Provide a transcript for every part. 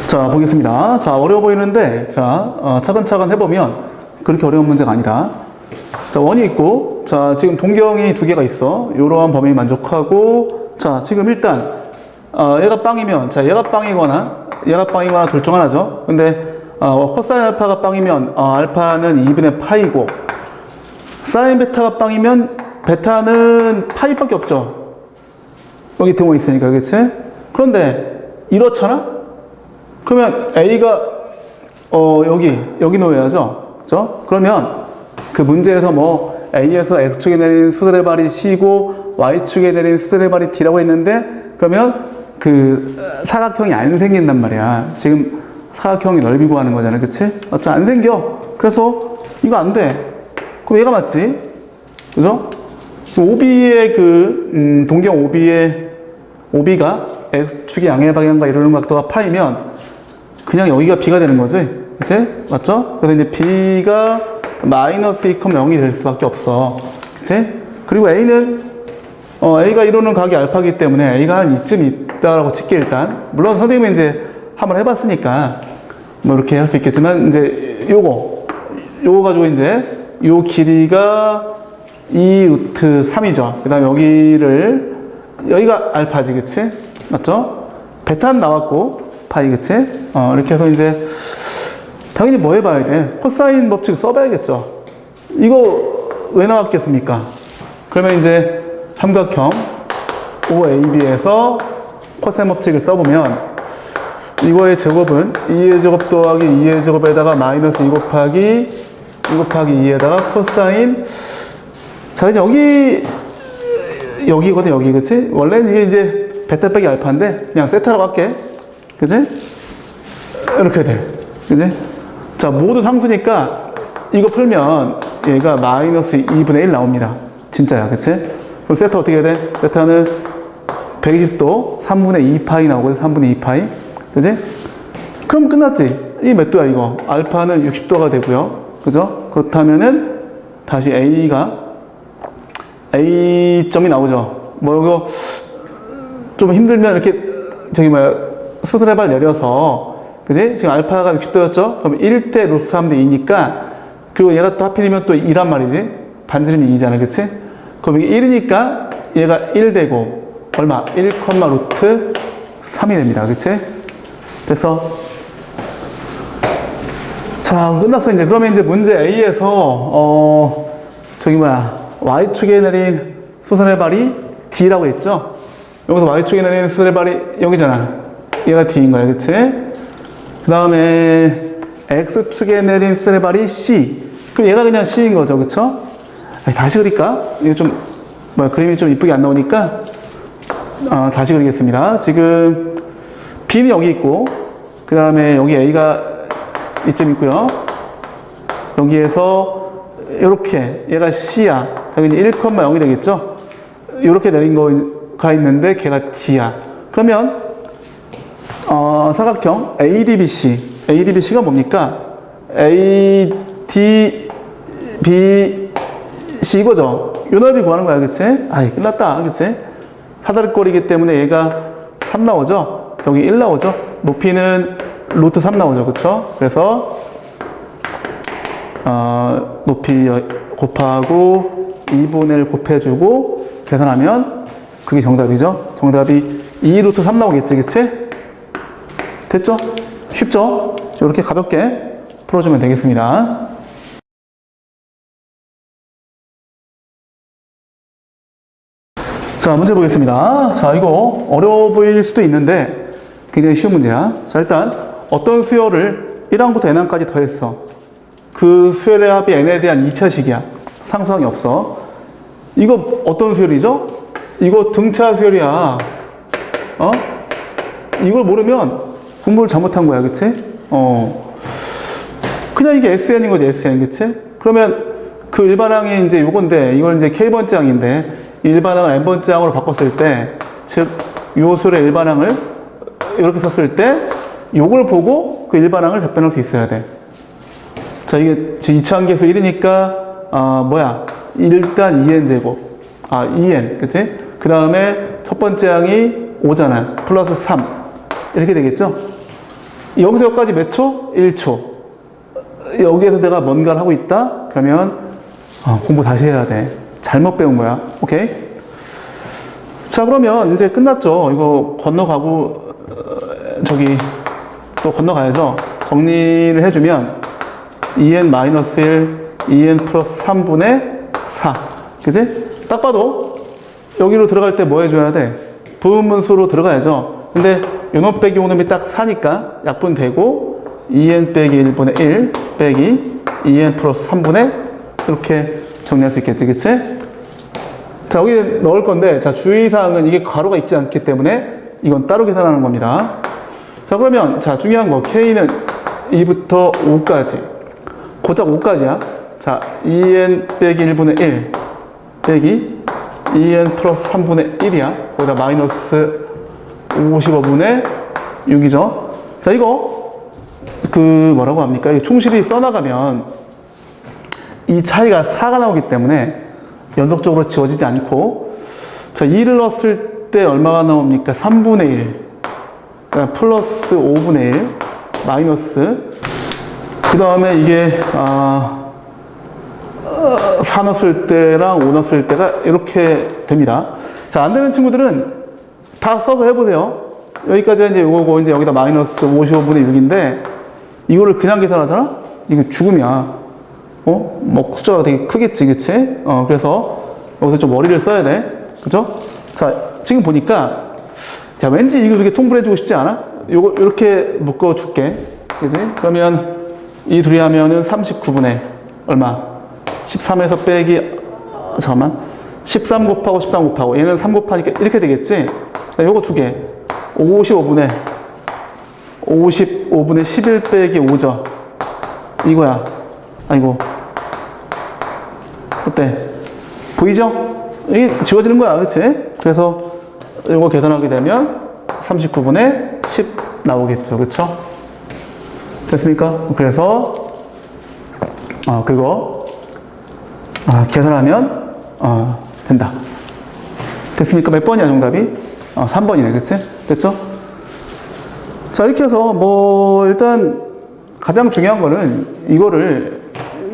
자, 보겠습니다. 자, 어려워 보이는데, 자, 차근차근 해보면 그렇게 어려운 문제가 아니라, 자, 원이 있고, 자, 지금 동경이 두 개가 있어. 이러한 범위에 만족하고, 자, 지금 일단, 얘가 빵이면, 자, 얘가 빵이거나 둘 중 하나죠. 근데, 코사인 알파가 빵이면, 알파는 2분의 파이고, 사인 베타가 빵이면, 베타는 파이밖에 없죠. 여기 등호 있으니까, 그치? 그런데, 이렇잖아? 그러면 A가, 여기 놓여야죠. 그죠? 그러면, 그 문제에서 뭐, A에서 X축에 내린 수들의 발이 C고, Y축에 내린 수들의 발이 D라고 했는데, 그러면, 그, 사각형이 안 생긴단 말이야. 지금, 사각형이 넓이 구하는 거잖아. 그치? 맞죠? 안 생겨. 그래서, 이거 안 돼. 그럼 얘가 맞지? 그죠? OB의 동경 OB가 X축의 양의 방향과 이루는 각도가 파이면, 그냥 여기가 B가 되는 거지. 그치? 맞죠? 그래서 이제 B가 마이너스 2, 0이 될 수밖에 없어. 그치? 그리고 A는, A가 이루는 각이 알파이기 때문에 A가 한 이쯤 있다라고 칠게 일단. 물론 선생님이 이제 한번 해봤으니까 뭐 이렇게 할 수 있겠지만, 이제 요거 가지고 이제 요 길이가 2 루트 3이죠. 그 다음에 여기가 알파지. 그치? 맞죠? 베타는 나왔고, 파이, 그치? 이렇게 해서 이제, 당연히 뭐 해봐야 돼? 코사인 법칙 써봐야겠죠. 이거 왜 나왔겠습니까? 그러면 이제, 삼각형 OAB에서 코사인 법칙을 써보면, 이거의 제곱은 2의 제곱 더하기 2의 제곱에다가 마이너스 2 곱하기 2에다가 코사인, 자, 이제 여기거든, 여기, 그치? 원래는 이게 이제 베타 빼기 알파인데, 그냥 세타라고 할게. 그치? 이렇게 돼. 그치? 자, 모두 상수니까 이거 풀면 얘가 마이너스 2분의 1 나옵니다. 진짜야. 그치? 그럼 세타 어떻게 해야 돼? 세타는 120도 3분의 2파이 나오거든. 3분의 2파이. 그치? 그럼 끝났지? 이게 몇 도야, 이거? 알파는 60도가 되고요. 그죠? 그렇다면은 다시 A점이 나오죠. 뭐, 이거 좀 힘들면 이렇게 수들의 발 내려서, 그지? 지금 알파가 60도였죠? 그럼 1대 루트 3대 2니까, 그리고 얘가 또 하필이면 또 2란 말이지? 반지름이 2잖아, 그치? 그럼 이게 1이니까 얘가 1 되고, 얼마? 1, 루트 3이 됩니다, 그치? 됐어? 자, 끝났어, 이제. 그러면 이제 문제 A에서, Y축에 내린 수선의 발이 D라고 했죠? 여기서 Y축에 내린 수선의 발이 여기잖아. 얘가 D인 거야, 그치? 그 다음에 X축에 내린 수선의 발이 C. 그럼 얘가 그냥 C인 거죠, 그쵸? 다시 그릴까? 이거 그림이 좀 이쁘게 안 나오니까, 다시 그리겠습니다. 지금 B는 여기 있고, 그 다음에 여기 A가 이쯤 있고요. 여기에서 이렇게 얘가 C야. 당연히 1,0이 되겠죠? 이렇게 내린 거가 있는데 걔가 D야. 그러면 사각형 ADBC가 뭡니까? ADBC 이거죠? 요 넓이 구하는 거야, 그치? 아이, 끝났다, 그치? 사다리꼴이기 때문에 얘가 3 나오죠? 여기 1 나오죠? 높이는 루트 3 나오죠, 그쵸? 그래서 높이 곱하고 2분의 1 곱해주고 계산하면 그게 정답이죠? 정답이 2 루트 3 나오겠지, 그치? 됐죠? 쉽죠? 이렇게 가볍게 풀어주면 되겠습니다. 자, 문제 보겠습니다. 자, 이거 어려워 보일 수도 있는데 굉장히 쉬운 문제야. 자, 일단 어떤 수열을 1항부터 n항까지 더했어. 그 수열의 합이 n에 대한 2차식이야. 상수항이 없어. 이거 어떤 수열이죠? 이거 등차 수열이야. 이걸 모르면 공부를 잘못한 거야, 그치? 그냥 이게 SN인 거지, SN, 그치? 그러면 그 일반항이 이제 요건데, 이걸 이제 K번째 항인데, 일반항을 N번째 항으로 바꿨을 때, 즉, 요 수열의 일반항을 이렇게 썼을 때, 요걸 보고 그 일반항을 답변할 수 있어야 돼. 자, 이게 2차항계수 1이니까, 일단 2n제곱. 2n, 그치? 그 다음에 첫 번째 항이 5잖아. 플러스 3. 이렇게 되겠죠? 여기서 여기까지 몇 초? 1초. 여기에서 내가 뭔가를 하고 있다? 그러면 공부 다시 해야 돼. 잘못 배운 거야. 오케이? 자, 그러면 이제 끝났죠. 이거 건너가고 저기 또 건너가야죠. 정리를 해주면 2n-1, 2n 플러스 3분의 4. 그지? 딱 봐도 여기로 들어갈 때 뭐 해줘야 돼? 부분분수로 들어가야죠. 근데 요놈 빼기 요놈이 딱 4니까 약분되고 2n 빼기 1분의 1 빼기 2n 플러스 3분의 이렇게 정리할 수 있겠지, 그치? 자, 여기 넣을 건데, 자, 주의사항은 이게 가로가 있지 않기 때문에 이건 따로 계산하는 겁니다. 자, 그러면, 자, 중요한 거, K는 2부터 5까지. 고작 5까지야. 자, 2n 빼기 1분의 1 빼기 2n 플러스 3분의 1이야. 거기다 마이너스 55분의 6이죠. 자, 이거, 뭐라고 합니까? 충실히 써나가면 이 차이가 4가 나오기 때문에 연속적으로 지워지지 않고, 자, 2를 넣었을 때 얼마가 나옵니까? 3분의 1. 그러니까 플러스 5분의 1. 마이너스. 그 다음에 이게, 4 넣었을 때랑 5 넣었을 때가 이렇게 됩니다. 자, 안 되는 친구들은 다 써서 해보세요. 여기까지가 이제 요거고, 이제 여기다 마이너스 55분의 6인데, 이거를 그냥 계산하잖아? 이거 죽음이야. 뭐, 숫자가 되게 크겠지, 그치? 그래서 여기서 좀 머리를 써야 돼. 그죠? 자, 지금 보니까, 자, 왠지 이거 이렇게 통분해주고 싶지 않아? 요거, 이렇게 묶어줄게. 그치? 그러면 이 둘이 하면은 39분의 얼마? 13에서 빼기, 잠깐만. 13 곱하고 13 곱하고, 얘는 3 곱하니까 이렇게 되겠지? 자, 요거 두 개. 55분의 11 빼기 5죠. 이거야. 아이고. 어때? 보이죠? 이게 지워지는 거야, 그치? 그래서 이거 계산하게 되면 39분의 10 나오겠죠, 그쵸? 됐습니까? 그래서 그거 계산하면 된다. 됐습니까? 몇 번이야, 정답이? 3번이네, 그치? 됐죠? 자, 이렇게 해서 뭐 일단 가장 중요한 거는 이거를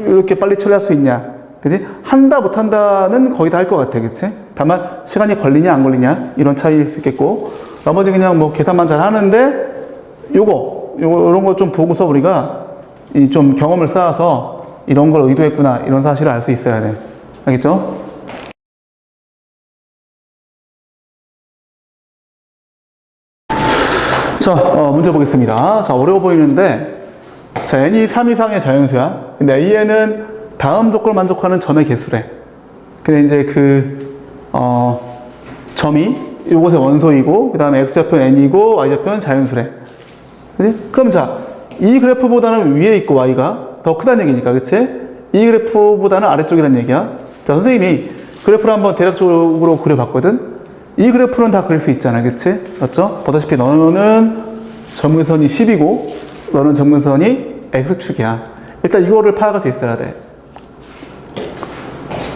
이렇게 빨리 처리할 수 있냐, 그지? 한다 못한다는 거의 다 할 것 같아, 그치? 다만 시간이 걸리냐 안 걸리냐 이런 차이일 수 있겠고, 나머지 그냥 뭐 계산만 잘 하는데 요런 거 좀 보고서 우리가 이 좀 경험을 쌓아서 이런 걸 의도했구나 이런 사실을 알 수 있어야 돼. 알겠죠? 자, 문제 보겠습니다. 자, 어려워 보이는데, 자, n이 3 이상의 자연수야. 근데 a는 다음 조건을 만족하는 점의 개수래. 근데 이제 점이 이곳의 원소이고, 그 다음에 x좌표는 n이고, y좌표는 자연수래. 그치? 그럼 자, 이 그래프보다는 위에 있고 y가 더 크다는 얘기니까, 그치? 이 그래프보다는 아래쪽이라는 얘기야. 자, 선생님이 그래프를 한번 대략적으로 그려봤거든? 이 그래프는 다 그릴 수 있잖아, 그치? 맞죠? 보다시피 너는 점근선이 10이고, 너는 점근선이 x축이야. 일단 이거를 파악할 수 있어야 돼.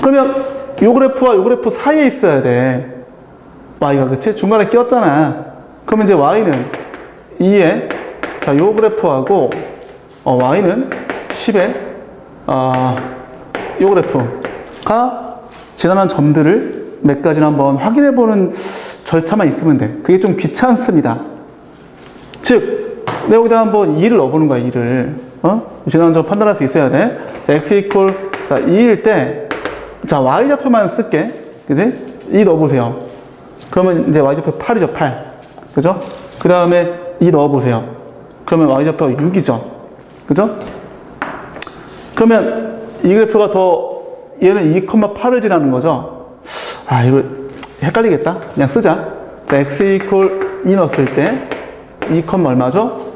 그러면 요 그래프와 요 그래프 사이에 있어야 돼. y가, 그치? 중간에 꼈잖아. 그러면 이제 y는 2에, 자, 요 그래프하고, y는 10에, 요 그래프가 지나는 점들을 몇 가지나 한번 확인해보는 절차만 있으면 돼. 그게 좀 귀찮습니다. 즉, 내가 여기다 한번 2를 넣어보는 거야, 2를. 지나는 점 판단할 수 있어야 돼. 자, x 이퀄, 자, 2일 때, 자, y좌표만 쓸게. 그지? 2 넣어보세요. 그러면 이제 y좌표 8이죠, 8. 그죠? 그 다음에 2 넣어보세요. 그러면 y좌표 6이죠. 그죠? 그러면 이 그래프가 얘는 2,8을 지나는 거죠. 이거 헷갈리겠다. 그냥 쓰자. 자, x 이퀄 2 넣었을 때 2, 얼마죠?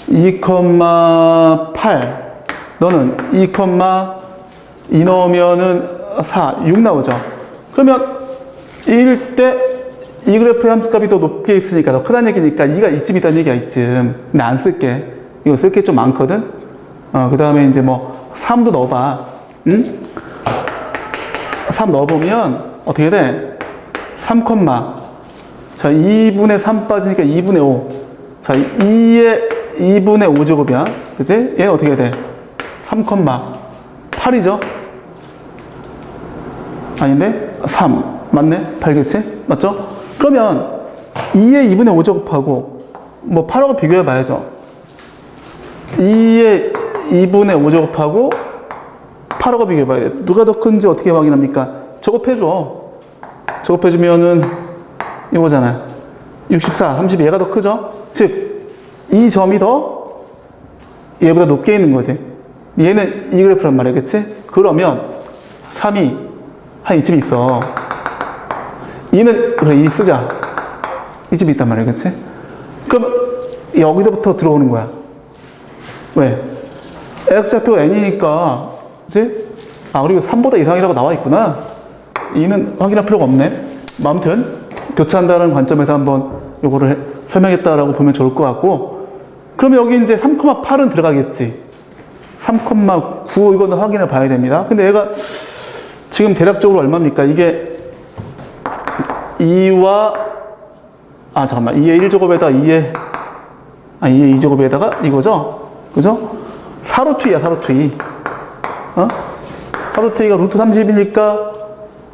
2,8. 너는 2 넣으면은 4, 6 나오죠. 그러면 2일 때 이 그래프의 함수값이 더 높게 있으니까 더 크다는 얘기니까 2가 이쯤 있다는 얘기야, 이쯤. 근데 안 쓸게. 이거 쓸 게 좀 많거든? 그 다음에 이제 뭐 3도 넣어봐. 응? 3 넣어보면 어떻게 돼? 3, 자, 2분의 3 빠지니까 2분의 5. 자, 2에 2분의 5제곱이야. 그치? 얘는 어떻게 돼? 3,8이죠? 아닌데? 3. 맞네? 8, 그치? 맞죠? 그러면 2의 2분의 5제곱하고 뭐 8하고 비교해 봐야죠. 2의 2분의 5제곱하고 8하고 비교해 봐야 돼. 누가 더 큰지 어떻게 확인합니까? 제곱해줘. 제곱해주면은 이거잖아. 64, 32 얘가 더 크죠? 즉, 이 점이 더 얘보다 높게 있는 거지. 얘는 이 그래프란 말이야, 그치? 그러면 3이 한 이쯤 있어. 2는 그래, 2 쓰자. 이쯤 있단 말이야, 그치? 그럼 여기서부터 들어오는 거야. 왜? X좌표가 n이니까, 그치? 아, 그리고 3보다 이상이라고 나와 있구나. 2는 확인할 필요가 없네. 아무튼 교차한다는 관점에서 한번 요거를 설명했다라고 보면 좋을 것 같고, 그러면 여기 이제 3,8은 들어가겠지. 3,9 이거는 확인을 봐야 됩니다. 근데 얘가 지금 대략적으로 얼마입니까? 이게 2와 2의 1제곱에다가 2의 2제곱에다가 이거죠? 그죠? 4루트 2야, 4루트 2. 어? 4루트 2가 루트 30이니까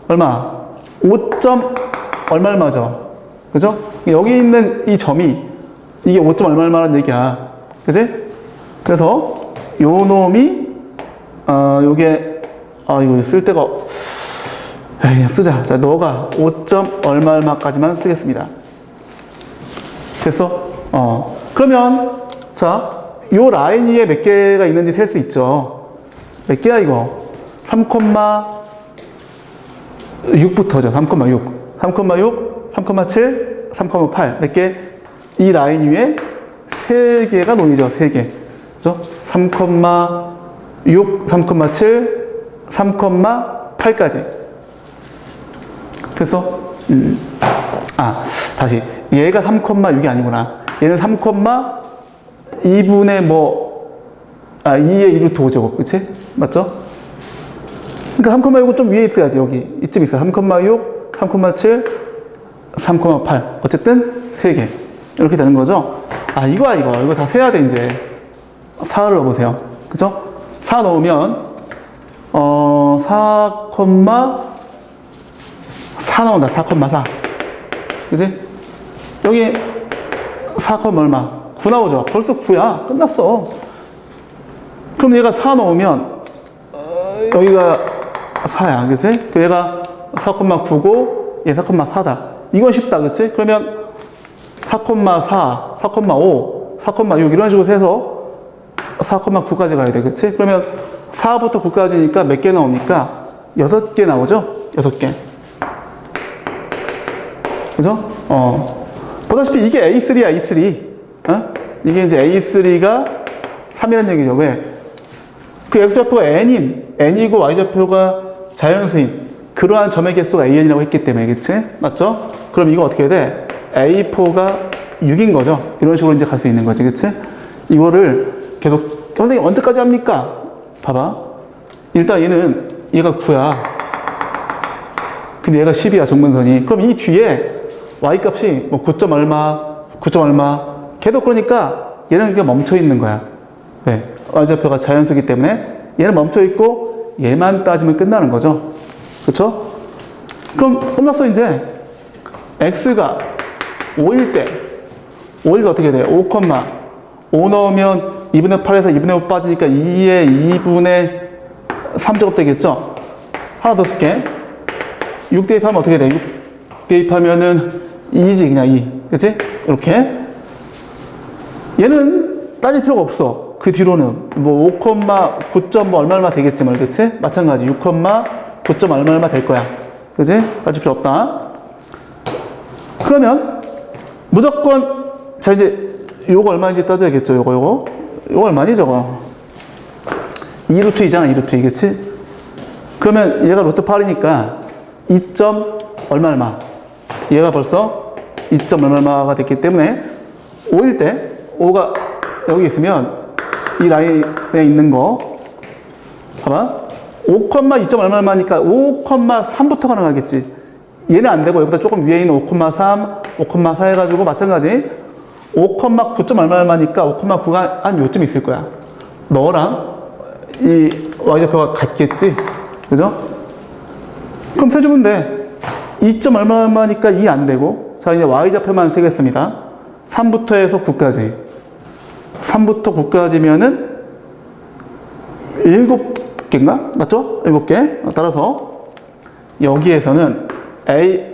얼마? 5. 얼마죠? 그죠? 여기 있는 이 점이 이게 5. 얼마라는 얘기야. 그지? 그래서 요 놈이 요게 이거 쓸 데가 그냥 쓰자. 자, 너가 5. 얼마까지만 쓰겠습니다. 됐어? 그러면 자, 요 라인 위에 몇 개가 있는지 셀 수 있죠. 몇 개야 이거? 3,6부터죠. 3,6, 3,6, 3,7, 3,8 몇 개? 이 라인 위에 3개가 놓이죠. 3개. 그죠? 3,6, 3,7, 3,8까지. 됐어? 다시. 얘가 3,6이 아니구나. 얘는 3,2분의 2의 2루트 5제곱. 그치? 맞죠? 그러니까 3,6은 좀 위에 있어야지. 여기. 이쯤 있어요. 3,6, 3,7, 3,8. 어쨌든 3개. 이렇게 되는 거죠? 이거 다 세야 돼, 이제. 4를 넣어보세요. 그죠? 4 넣으면, 4 나온다. 4,4. 그지? 여기 4, 얼마? 9 나오죠? 벌써 9야. 끝났어. 그럼 얘가 4 넣으면, 여기가 4야. 그치? 얘가 4,9고, 얘 4,4다. 이건 쉽다. 그치? 그러면 4,4, 4,5, 4,6 이런 식으로 세서 4,9까지 가야 돼. 그치? 그러면 4부터 9까지니까 몇 개 나옵니까? 6개 나오죠? 6개. 그죠? 보다시피 이게 A3야, A3. 이게 이제 A3가 3이라는 얘기죠. 왜? 그 X좌표가 N이고 Y좌표가 자연수인 그러한 점의 개수가 AN이라고 했기 때문에, 그치? 맞죠? 그럼 이거 어떻게 돼? A4가 6인 거죠? 이런 식으로 이제 갈 수 있는 거지, 그치? 이거를 계속, 선생님 언제까지 합니까? 봐봐. 일단 얘가 9야. 근데 얘가 10이야, 정근선이. 그럼 이 뒤에 Y값이 9점 얼마, 9점 얼마. 계속 그러니까 얘는 그냥 멈춰 있는 거야. 왜? Y좌표가 자연수이기 때문에 얘는 멈춰 있고 얘만 따지면 끝나는 거죠. 그쵸? 그럼 끝났어, 이제. X가 5일 때 어떻게 돼? 5 넣으면 2분의 8에서 2분의 5 빠지니까 2의 2분의 3제곱 되겠죠? 하나 더 쓸게. 6 대입하면 어떻게 돼? 6 대입하면은 2지, 그냥 2. 그치? 이렇게. 얘는 따질 필요가 없어. 그 뒤로는. 5,9점 얼마 되겠지, 그치? 마찬가지. 6,9점 얼마 될 거야. 그치? 따질 필요 없다. 그러면, 무조건, 자, 이제, 요거 얼마인지 따져야겠죠, 요거 얼마니, 저거? 2루트 2잖아, 2루트 2, 그치? 그러면 얘가 루트 8이니까 2점 얼마. 얘가 벌써 2점 얼마가 됐기 때문에 5일 때 5가 여기 있으면 이 라인에 있는 거 봐봐. 5,2점 얼마니까 5,3부터 가능하겠지. 얘는 안 되고 여기다 조금 위에 있는 5,3, 5,4 해가지고 마찬가지 5,9점 얼마니까 5,9가 한 요쯤 있을 거야. 너랑 이 y좌표가 같겠지? 그죠? 그럼 세주면 돼. 2점 얼마니까 2 안 되고. 자, 이제 y좌표만 세겠습니다. 3부터 해서 9까지. 3부터 9까지면은 7개인가? 맞죠? 7개. 따라서 여기에서는 A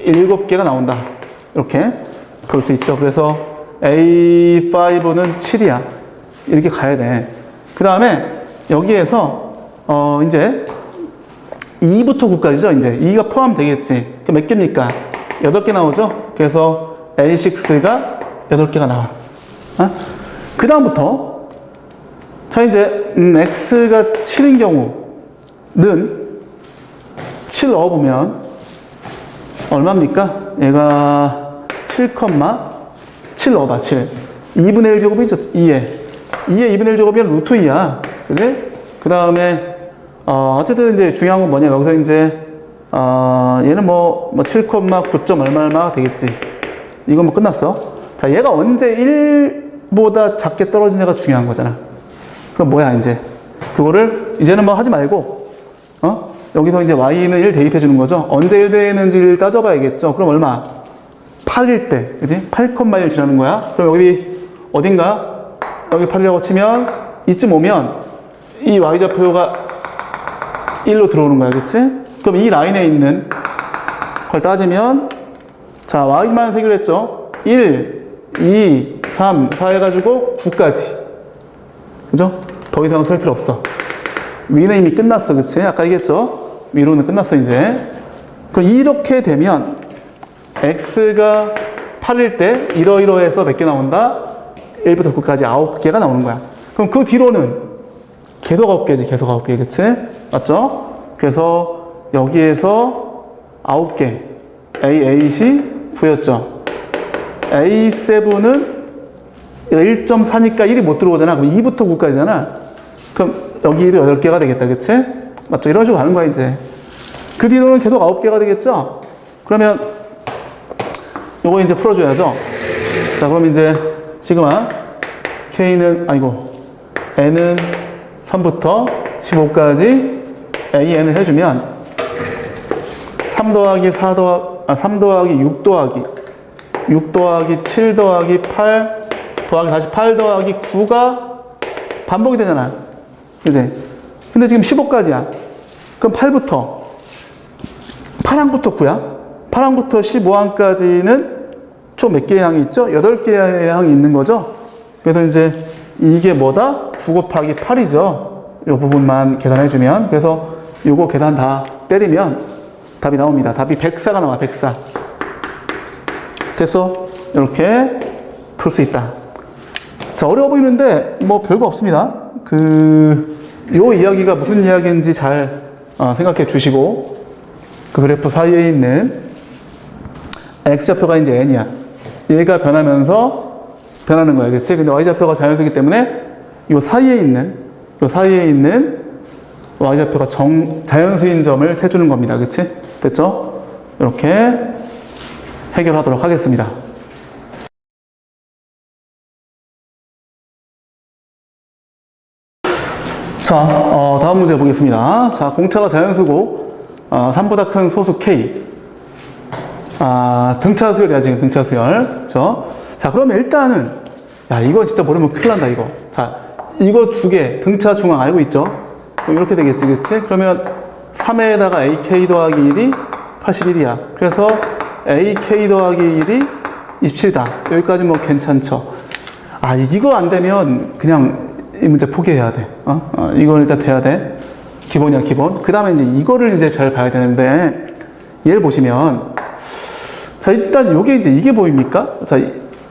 7개가 나온다. 이렇게 볼 수 있죠. 그래서 A5는 7이야. 이렇게 가야 돼. 그 다음에 여기에서 이제 2부터 9까지죠. 이제 2가 포함되겠지. 그 몇 개입니까? 8개 나오죠. 그래서 A6가 8개가 나와. 그 다음부터 자 이제 x가 7인 경우는 7 넣어보면 얼마입니까? 얘가 7, 넣어봐. 7 2분의 1 제곱이죠. 2에 2분의 1 제곱이면 루트 2야. 그지? 그 다음에 어쨌든 이제 중요한 건 뭐냐, 여기서 이제 얘는 뭐 7,9점 얼마가 되겠지. 이건 뭐 끝났어. 자, 얘가 언제 1보다 작게 떨어지냐가 중요한 거잖아. 그럼 뭐야, 이제 그거를 이제는 뭐 하지 말고 여기서 이제 y는 1 대입해 주는 거죠. 언제 1 되는지를 따져봐야겠죠. 그럼 얼마? 8일 때, 그지? 8,1 지나는 거야. 그럼 여기 어딘가 여기 8이라고 치면 이쯤 오면 이 y좌표가 1로 들어오는 거야, 그치? 그럼 이 라인에 있는 걸 따지면 자, y만 세기로 했죠. 1, 2, 3, 4 해가지고 9까지. 그죠? 더 이상 쓸 필요 없어. 위는 이미 끝났어, 그치? 아까 얘기했죠? 위로는 끝났어, 이제. 그럼 이렇게 되면 x가 8일 때 이러이러해서 몇 개 나온다? 1부터 9까지 9개가 나오는 거야. 그럼 그 뒤로는 계속 9개지, 계속 9개, 그치? 맞죠? 그래서 여기에서 9개, A8이 9였죠. A7은 1.4니까 1이 못 들어오잖아. 그럼 2부터 9까지잖아. 그럼 여기도 8개가 되겠다, 그치? 맞죠? 이런 식으로 가는 거야, 이제. 그 뒤로는 계속 9개가 되겠죠? 그러면 요거 이제 풀어줘야죠. 자, 그럼 이제 시그마 K는, N은 3부터 15까지 AN을 해주면 3 더하기 3 더하기 6 더하기 6 더하기 7 더하기 8 더하기 다시 8 더하기 9가 반복이 되잖아. 그지? 근데 지금 15까지야. 그럼 8항부터 9야. 8항부터 15항까지는 총 몇 개의 항이 있죠? 8개의 항이 있는 거죠? 그래서 이제 이게 뭐다? 9 곱하기 8이죠. 이 부분만 계산해주면. 그래서 요거 계산 다 때리면 답이 나옵니다. 답이 104가 나와, 104. 됐어? 이렇게 풀 수 있다. 자, 어려워 보이는데 뭐 별거 없습니다. 요 이야기가 무슨 이야기인지 잘 생각해 주시고, 그 그래프 사이에 있는 x좌표가 이제 n이야. 얘가 변하면서 변하는 거야, 그치? 근데 y좌표가 자연수이기 때문에 요 사이에 있는 y좌표가 자연수인 점을 세주는 겁니다, 그치? 됐죠? 이렇게 해결하도록 하겠습니다. 자, 다음 문제 보겠습니다. 자, 공차가 자연수고 3보다 큰 소수 K. 등차 수열이야, 지금 등차 수열. 그렇죠? 자, 그러면 일단은 이거 진짜 모르면 큰일 난다, 이거. 자, 이거 두 개, 등차 중앙 알고 있죠? 이렇게 되겠지, 그치? 그러면 3에다가 AK 더하기 1이 81이야. 그래서 AK 더하기 1이 27이다. 여기까지 뭐 괜찮죠? 이거 안 되면 그냥 이 문제 포기해야 돼. 이건 일단 돼야 돼. 기본이야, 기본. 그 다음에 이제 이거를 이제 잘 봐야 되는데, 얘를 보시면, 자, 일단 요게 이제 이게 보입니까? 자,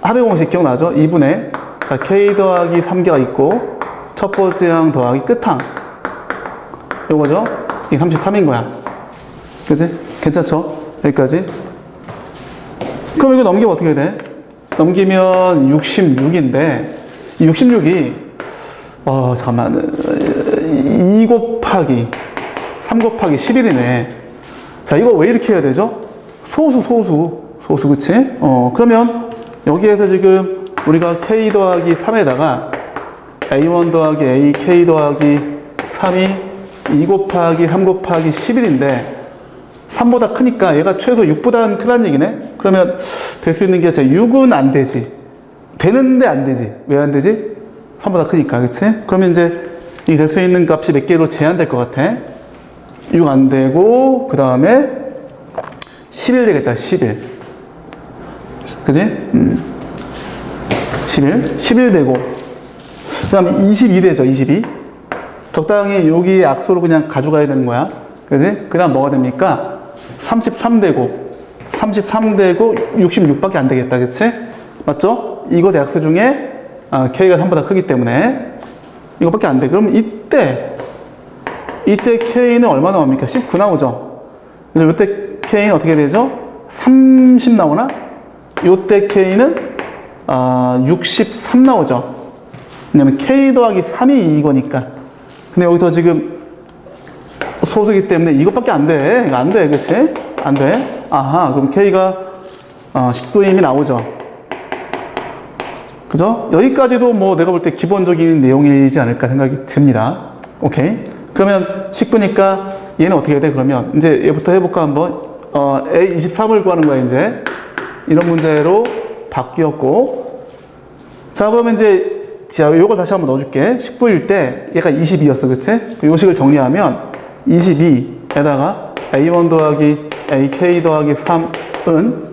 합의 공식 기억나죠? 2분의, 자, K 더하기 3개가 있고, 첫 번째 항 더하기 끝항. 요거죠? 이게 33인 거야. 그지? 괜찮죠? 여기까지. 그럼 이거 넘기면 어떻게 돼? 넘기면 66인데, 이 66이, 잠깐만, 2 곱하기, 3 곱하기 11이네. 자, 이거 왜 이렇게 해야 되죠? 소수, 그치? 그러면, 여기에서 지금 우리가 k 더하기 3에다가 a1 더하기 ak 더하기 3이 2 곱하기 3 곱하기 11인데 3보다 크니까 얘가 최소 6보다는 크다는 얘기네? 그러면 될 수 있는 게 6은 안 되지. 되는데 안 되지. 왜 안 되지? 3보다 크니까, 그치? 그러면 이제 이 될 수 있는 값이 몇 개로 제한될 것 같아? 6 안 되고, 그 다음에 11 되겠다, 11. 그치? 11 되고, 그 다음에 22 되죠, 22. 적당히 여기 악수로 그냥 가져가야 되는 거야. 그치? 그 다음 뭐가 됩니까? 33 되고, 66밖에 안 되겠다, 그치? 맞죠? 이것의 약수 중에 K가 3보다 크기 때문에 이거밖에 안 돼. 그럼 이때 K는 얼마 나옵니까? 19 나오죠? 그래서 이때 K는 어떻게 되죠? 30 나오나? 이때 K는 63 나오죠? 왜냐면 K 더하기 3이 이거니까. 근데 여기서 지금 소수기 때문에 이것밖에 안 돼. 이거 안 돼. 그치? 안 돼. 아하. 그럼 K가 19임이 나오죠. 그죠? 여기까지도 뭐 내가 볼 때 기본적인 내용이지 않을까 생각이 듭니다. 오케이. 그러면 19니까 얘는 어떻게 해야 돼? 그러면 이제 얘부터 해볼까 한번. A23을 구하는 거야, 이제. 이런 문제로 바뀌었고. 자, 그러면 이제, 자, 요걸 다시 한번 넣어줄게. 19일 때 얘가 22였어. 그치? 요 식을 정리하면 22에다가 A1 더하기 AK 더하기 3은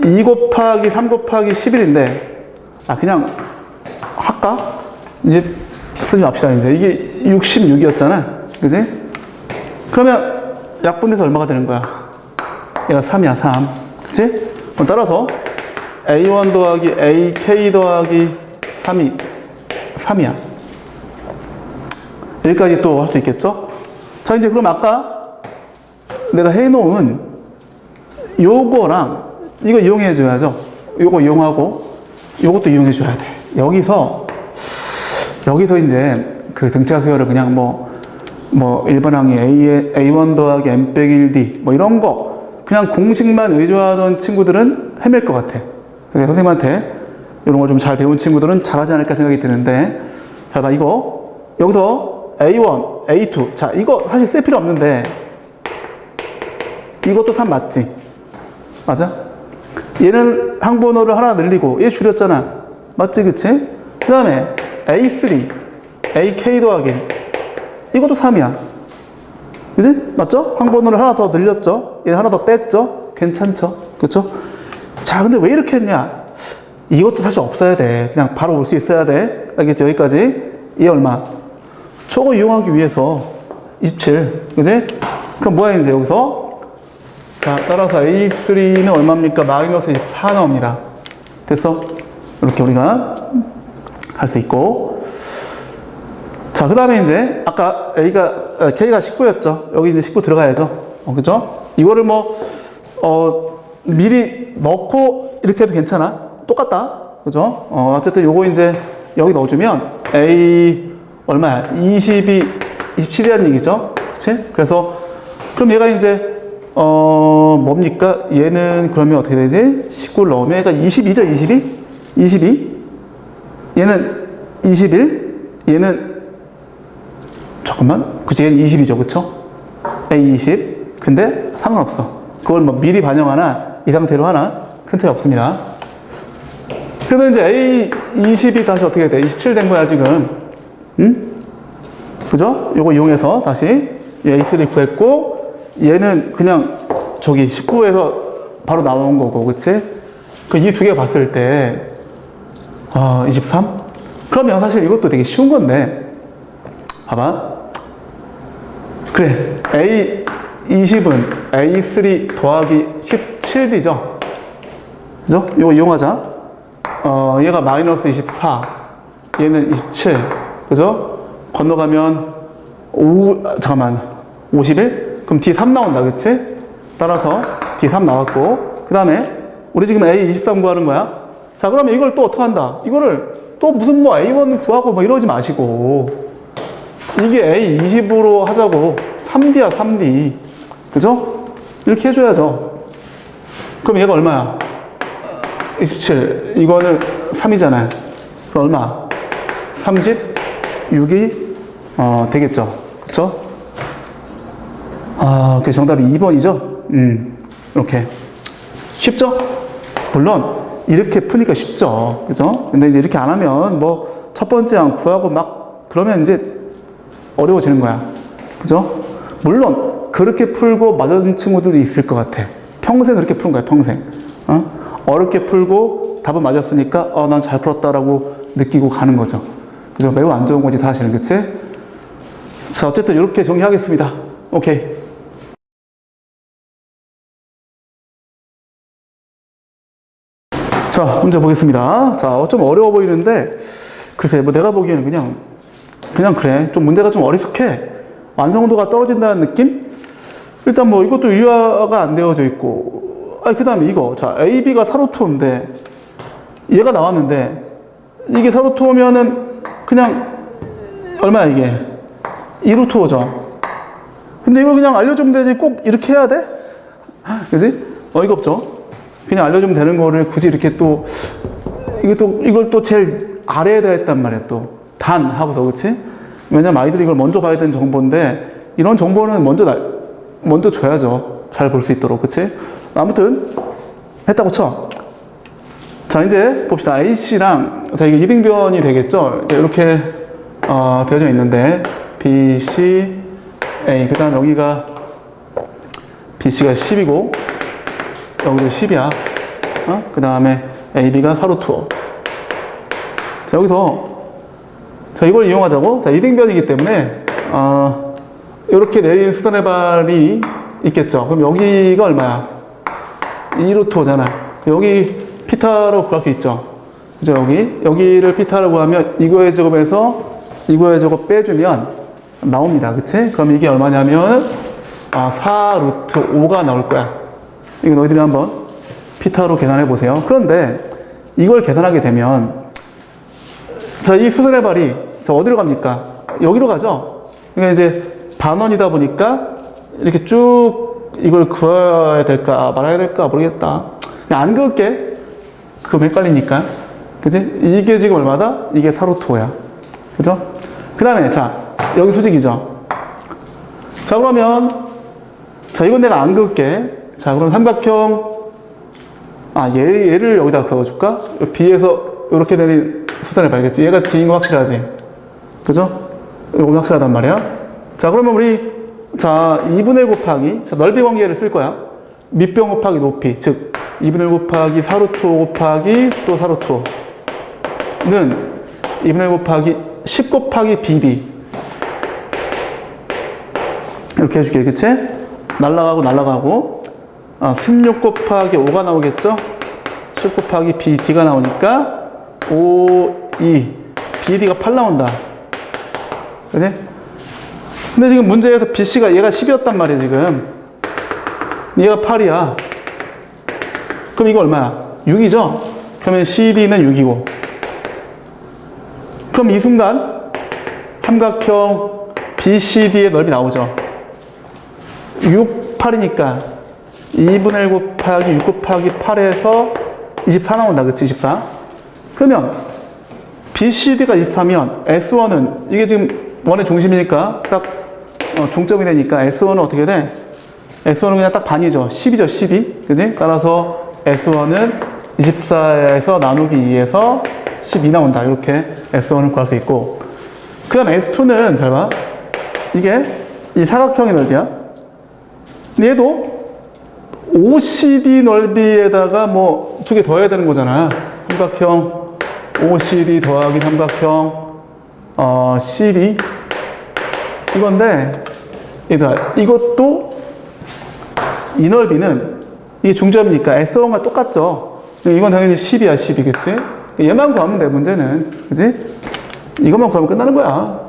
2 곱하기 3 곱하기 11인데 그냥 할까? 이제 쓰지 맙시다. 이제 이게 66이었잖아. 그지? 그러면 약분돼서 얼마가 되는 거야? 얘가 3이야, 3. 그치? 따라서 A1 더하기 AK 더하기 3이야. 여기까지 또 할 수 있겠죠? 자, 이제 그럼 아까 내가 해놓은 요거랑 이거 이용해 줘야죠. 요거 이용하고 요것도 이용해 줘야 돼. 여기서 이제 그 등차 수열을 그냥 뭐 일반항이 A1 더하기 M 빼기 1D 뭐 이런 거 그냥 공식만 의존하던 친구들은 헤맬 것 같아. 그래서 선생님한테 이런 걸 좀 잘 배운 친구들은 잘하지 않을까 생각이 드는데, 자, 나 이거 여기서 A1, A2, 자, 이거 사실 쓸 필요 없는데 이것도 3 맞지? 맞아? 얘는 항번호를 하나 늘리고 얘 줄였잖아. 맞지? 그치? 그 다음에 A3, AK 더하기 이것도 3이야. 그치? 맞죠? 항번호를 하나 더 늘렸죠? 얘 하나 더 뺐죠? 괜찮죠? 그쵸? 자, 근데 왜 이렇게 했냐? 이것도 사실 없어야 돼. 그냥 바로 올 수 있어야 돼. 알겠죠? 여기까지. 얘 얼마? 저거 이용하기 위해서 27. 그치? 그럼 뭐야, 이제 여기서? 자, 따라서 A3는 얼마입니까? 마이너스 24 나옵니다. 됐어? 이렇게 우리가 할 수 있고. 자, 그 다음에 이제, 아까 K가 19였죠? 여기 이제 19 들어가야죠. 그죠? 이거를 미리 넣고 이렇게 해도 괜찮아. 똑같다. 그죠? 어쨌든 요거 이제 여기 넣어주면 A 얼마야? 27이라는 얘기죠? 그치? 그래서, 그럼 얘가 이제 뭡니까? 얘는 그러면 어떻게 되지? 19를 넣으면 얘가 22죠? 22? 얘는 21? 얘는 잠깐만. 그치? 얘는 20이죠? 그쵸? A20. 근데 상관없어. 그걸 미리 반영하나 이 상태로 하나 큰 차이 없습니다. 그래서 이제 A20이 다시 어떻게 돼? 27 된 거야, 지금. 응? 그죠? 요거 이용해서 다시 A3를 구했고, 얘는 그냥 저기 19에서 바로 나온 거고, 그치? 이 두 개 봤을 때, 23? 그러면 사실 이것도 되게 쉬운 건데, 봐봐. 그래. A20은 A3 더하기 17D죠? 그죠? 이거 이용하자. 얘가 마이너스 24, 얘는 27, 그죠? 건너가면 51? 그럼 D3 나온다, 그치? 따라서 D3 나왔고, 그 다음에 우리 지금 A23 구하는 거야. 자, 그러면 이걸 또 어떻게 한다? 이거를 또 무슨 A1 구하고 이러지 마시고, 이게 A20으로 하자고. 3D야, 3D. 그죠? 이렇게 해줘야죠. 그럼 얘가 얼마야? 27. 이거는 3이잖아요. 그럼 얼마? 36이 되겠죠. 그쵸? 그 정답이 2번이죠? 이렇게. 쉽죠? 물론, 이렇게 푸니까 쉽죠. 그죠? 근데 이제 이렇게 안 하면, 뭐, 첫 번째 안 구하고 막, 그러면 이제 어려워지는 거야. 그죠? 물론, 그렇게 풀고 맞은 친구들도 있을 것 같아. 평생 그렇게 푸는 거야, 평생. 어렵게 풀고 답은 맞았으니까, 난 잘 풀었다라고 느끼고 가는 거죠. 그죠? 매우 안 좋은 거지, 사실은. 그치? 자, 어쨌든 이렇게 정리하겠습니다. 오케이. 자, 문제 보겠습니다. 자, 좀 어려워 보이는데, 글쎄, 뭐 내가 보기에는 그냥 그래. 좀 문제가 좀 어리숙해. 완성도가 떨어진다는 느낌? 일단 뭐 이것도 유화가 안 되어져 있고, 그 다음에 이거. 자, AB가 사루토인데, 얘가 나왔는데, 이게 사루토면은 그냥, 얼마야 이게? 2루트 5죠. 근데 이걸 그냥 알려주면 되지. 꼭 이렇게 해야 돼? 그지? 어이가 없죠? 그냥 알려주면 되는 거를 굳이 이렇게 또, 이걸 또 제일 아래에다 했단 말이야, 또. 단 하고서, 그치? 왜냐면 아이들이 이걸 먼저 봐야 되는 정보인데, 이런 정보는 먼저 줘야죠. 잘 볼 수 있도록, 그치? 아무튼, 했다고 쳐. 자, 이제 봅시다. A씨랑, 자, 이게 이등변이 되겠죠? 이렇게, 되어져 있는데, B, C, A. 그 다음 여기가, BC가 10이고, 여기도 10이야. 그 다음에 AB가 사루토. 자, 여기서, 자, 이걸 이용하자고. 자, 이등변이기 때문에, 이렇게 내린 수선의 발이 있겠죠. 그럼 여기가 얼마야? 2루토잖아. 여기 피타로 구할 수 있죠. 그죠? 여기를 피타로 구하면 이거의 제곱에서 이거의 제곱 빼주면 나옵니다. 그치? 그럼 이게 얼마냐면, 4루트 5가 나올 거야. 이거 너희들이 한번 피타로 계산해 보세요. 그런데 이걸 계산하게 되면, 자, 이 수선의 발이, 자, 어디로 갑니까? 여기로 가죠? 그러니까 이제 반원이다 보니까 이렇게 쭉 이걸 그어야 될까 말아야 될까 모르겠다. 그냥 안 그을게. 그거 헷갈리니까. 그지? 이게 지금 얼마다? 이게 사루토야. 그죠? 그 다음에, 자, 여기 수직이죠? 자, 그러면, 자, 이건 내가 안 그을게. 자, 그럼 삼각형, 얘를 여기다 그어줄까? B에서 이렇게 내린 수선을 발겠지. 얘가 D인 거 확실하지? 그죠? 이거 확실하단 말이야. 자, 그러면 우리, 자, 2분의 1 곱하기, 자, 넓이 관계를 쓸 거야. 밑변 곱하기 높이, 즉, 2분의 1 곱하기 사루토 곱하기 또 사루토는 2분의 1 곱하기 10 곱하기 BB. 이렇게 해줄게, 그치? 날라가고. 16 곱하기 5가 나오겠죠? 10 곱하기 BD가 나오니까 5, 2, BD가 8 나온다. 그치? 근데 지금 문제에서 BC가 얘가 10이었단 말이야, 지금. 얘가 8이야. 그럼 이거 얼마야? 6이죠? 그러면 CD는 6이고. 그럼 이 순간 삼각형 BCD의 넓이 나오죠? 6, 8이니까 2분의 1 곱하기 6 곱하기 8에서 24 나온다. 그치? 24. 그러면 BCD가 24면 S1은 이게 지금 원의 중심이니까 딱 중점이 되니까 S1은 어떻게 돼? S1은 그냥 딱 반이죠. 10이죠. 12. 그지? 따라서 S1은 24에서 나누기 2에서 12 나온다. 이렇게 S1을 구할 수 있고. 그 다음 S2는 잘 봐. 이게 이 사각형의 넓이야. 얘도 OCD 넓이에다가 뭐 두 개 더해야 되는 거잖아. 삼각형 OCD 더하기 삼각형 CD 이건데, 얘들아, 이것도 이 넓이는 이게 중점이니까 S1과 똑같죠. 이건 당연히 10이야, 12, 그치? 얘만 구하면 돼, 문제는. 그치? 이것만 구하면 끝나는 거야.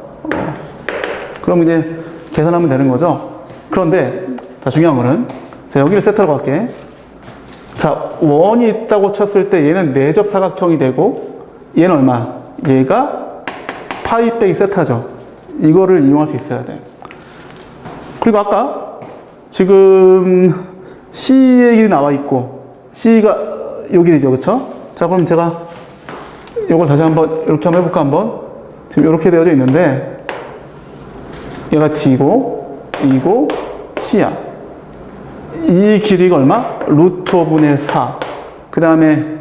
그럼 이제 계산하면 되는 거죠. 그런데 자, 중요한 거는, 자, 여기를 세타로 갈게. 자, 원이 있다고 쳤을 때 얘는 내접 사각형이 되고, 얘는 얼마? 얘가 파이 빼기 세타죠. 이거를 이용할 수 있어야 돼. 그리고 아까 지금 C의 길이 나와 있고, C가 요 길이죠, 그쵸? 자, 그럼 제가 이걸 다시 한번 이렇게 한번 해볼까, 한번? 지금 이렇게 되어져 있는데, 얘가 D고, E고, C야. 이 길이가 얼마? 루트 5분의 4. 그 다음에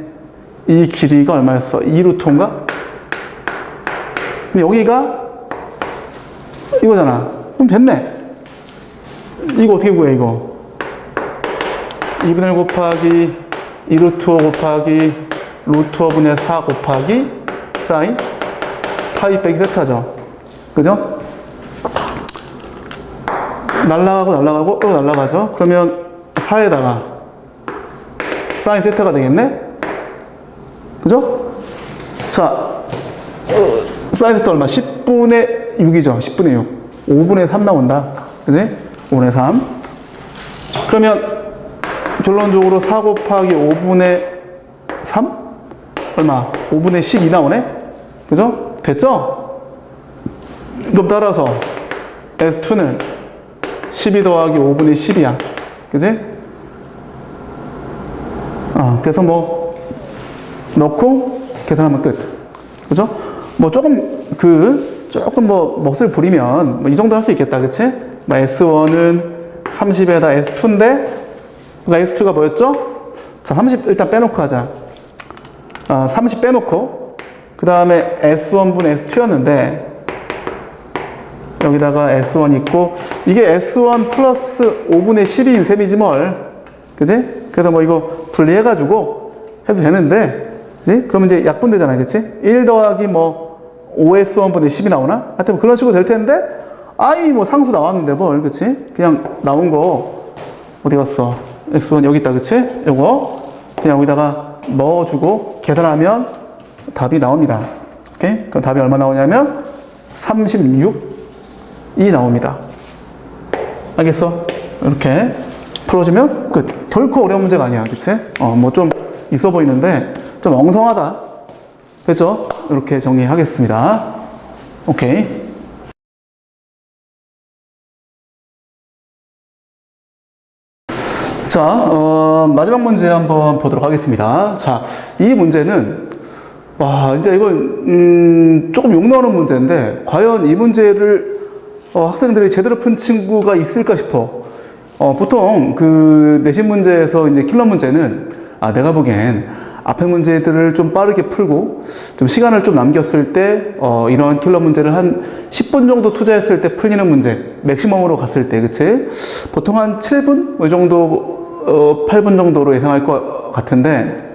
이 길이가 얼마였어? 2루트 5인가? 근데 여기가 이거잖아. 그럼 됐네. 이거 어떻게 구해, 이거? 2분의 1 곱하기 2루트 5 곱하기 루트 5분의 4 곱하기 사인 파이 빼기 세타죠. 그죠? 날라가고 또 날라가죠. 그러면 4에다가 사인 세타가 되겠네? 그죠? 자, 사인 세타 얼마? 10분의 6이죠. 10분의 6. 5분의 3 나온다. 그지? 5분의 3. 그러면 결론적으로 4 곱하기 5분의 3? 얼마? 5분의 12 나오네? 그죠? 됐죠? 그럼 따라서 S2는 12 더하기 5분의 10이야. 그지? 그래서 뭐, 넣고 계산하면 끝. 그죠? 뭐 조금 뭐 멋을 부리면 뭐 이 정도 할 수 있겠다. 그치? 뭐 S1은 30에다 S2인데, 그러니까 S2가 뭐였죠? 자, 30 일단 빼놓고 하자. 30 빼놓고, 그 다음에 S1분의 S2였는데, 여기다가 S1 있고, 이게 S1 플러스 5분의 12인 셈이지 뭘. 그지? 그래서 뭐 이거 분리해가지고 해도 되는데, 그지? 그러면 이제 약분되잖아요. 그치? 1 더하기 뭐 5S1분의 10이 나오나? 하여튼 그런 식으로 될 텐데, 이미 뭐 상수 나왔는데 뭘. 그치? 그냥 나온 거, 어디 갔어? S1 여기 있다. 그치? 요거 그냥 여기다가 넣어주고 계산하면 답이 나옵니다. 오케이? 그럼 답이 얼마 나오냐면 36이 나옵니다. 알겠어? 이렇게 풀어주면 끝. 결코 어려운 문제가 아니야. 그치? 뭐 좀 있어 보이는데 좀 엉성하다. 됐죠? 이렇게 정리하겠습니다. 오케이. 자, 마지막 문제 한번 보도록 하겠습니다. 자, 이 문제는, 이제 이건, 조금 욕 나오는 문제인데, 과연 이 문제를, 학생들이 제대로 푼 친구가 있을까 싶어. 보통 그 내신 문제에서 이제 킬러 문제는, 내가 보기엔 앞에 문제들을 좀 빠르게 풀고, 좀 시간을 좀 남겼을 때, 이런 킬러 문제를 한 10분 정도 투자했을 때 풀리는 문제, 맥시멈으로 갔을 때, 그치? 보통 한 7분? 뭐 이 정도, 8분 정도로 예상할 것 같은데,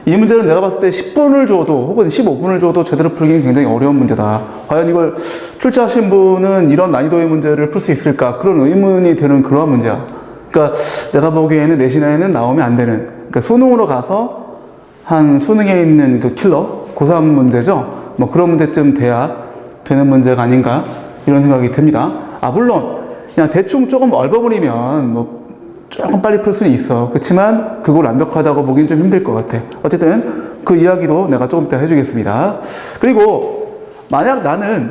이 문제는 내가 봤을 때 10분을 줘도 혹은 15분을 줘도 제대로 풀기는 굉장히 어려운 문제다. 과연 이걸 출제하신 분은 이런 난이도의 문제를 풀 수 있을까? 그런 의문이 드는 그런 문제야. 그러니까 내가 보기에는 내신에는 나오면 안 되는, 그러니까 수능으로 가서 한 수능에 있는 그 킬러, 고3 문제죠. 뭐 그런 문제쯤 돼야 되는 문제가 아닌가 이런 생각이 듭니다. 물론 그냥 대충 조금 얼버무리면 뭐 조금 빨리 풀 수는 있어. 그렇지만 그걸 완벽하다고 보기는 좀 힘들 것 같아. 어쨌든 그 이야기도 내가 조금 이따 해주겠습니다. 그리고 만약 나는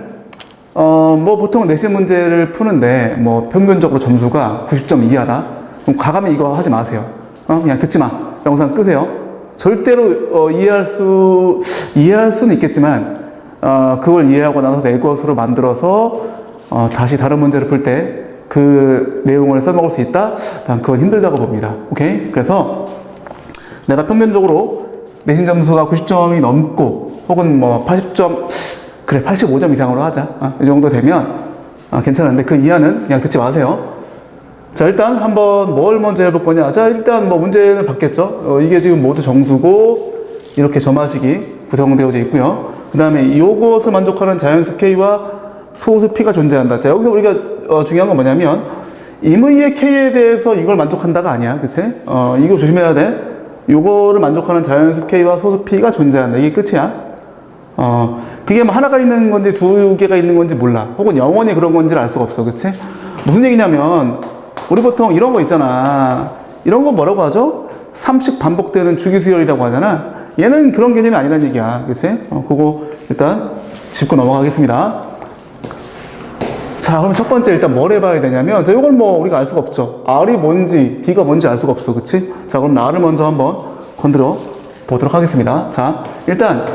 뭐 보통 내신 문제를 푸는데 뭐 평균적으로 점수가 90점 이하다. 그럼 과감히 이거 하지 마세요. 그냥 듣지 마. 영상 끄세요. 절대로 이해할 수는 있겠지만 그걸 이해하고 나서 내 것으로 만들어서 다시 다른 문제를 풀 때 그 내용을 써먹을 수 있다? 난 그건 힘들다고 봅니다. 오케이? 그래서 내가 평균적으로 내신 점수가 90점이 넘고 혹은 뭐 80점, 그래 85점 이상으로 하자. 이 정도 되면 괜찮은데 그 이하는 그냥 듣지 마세요. 자, 일단 한번 뭘 먼저 해볼 거냐. 자, 일단 뭐 문제는 받겠죠. 이게 지금 모두 정수고 이렇게 점화식이 구성되어져 있고요. 그 다음에 이것을 만족하는 자연수 K와 소수 P가 존재한다. 자, 여기서 우리가 중요한 건 뭐냐면 임의의 K에 대해서 이걸 만족한다가 아니야. 그치? 이거 조심해야 돼. 요거를 만족하는 자연수 K와 소수 P가 존재한다. 이게 끝이야. 그게 뭐 하나가 있는 건지 두 개가 있는 건지 몰라. 혹은 영원히 그런 건지를 알 수가 없어. 그치? 무슨 얘기냐면 우리 보통 이런 거 있잖아. 이런 거 뭐라고 하죠? 3씩 반복되는 주기수열이라고 하잖아. 얘는 그런 개념이 아니란 얘기야. 그치? 그거 일단 짚고 넘어가겠습니다. 자, 그럼 첫 번째 일단 뭘 해봐야 되냐면, 자, 이건 뭐 우리가 알 수가 없죠. R이 뭔지, D가 뭔지 알 수가 없어. 그치? 자, 그럼 나를 먼저 한번 건드려 보도록 하겠습니다. 자, 일단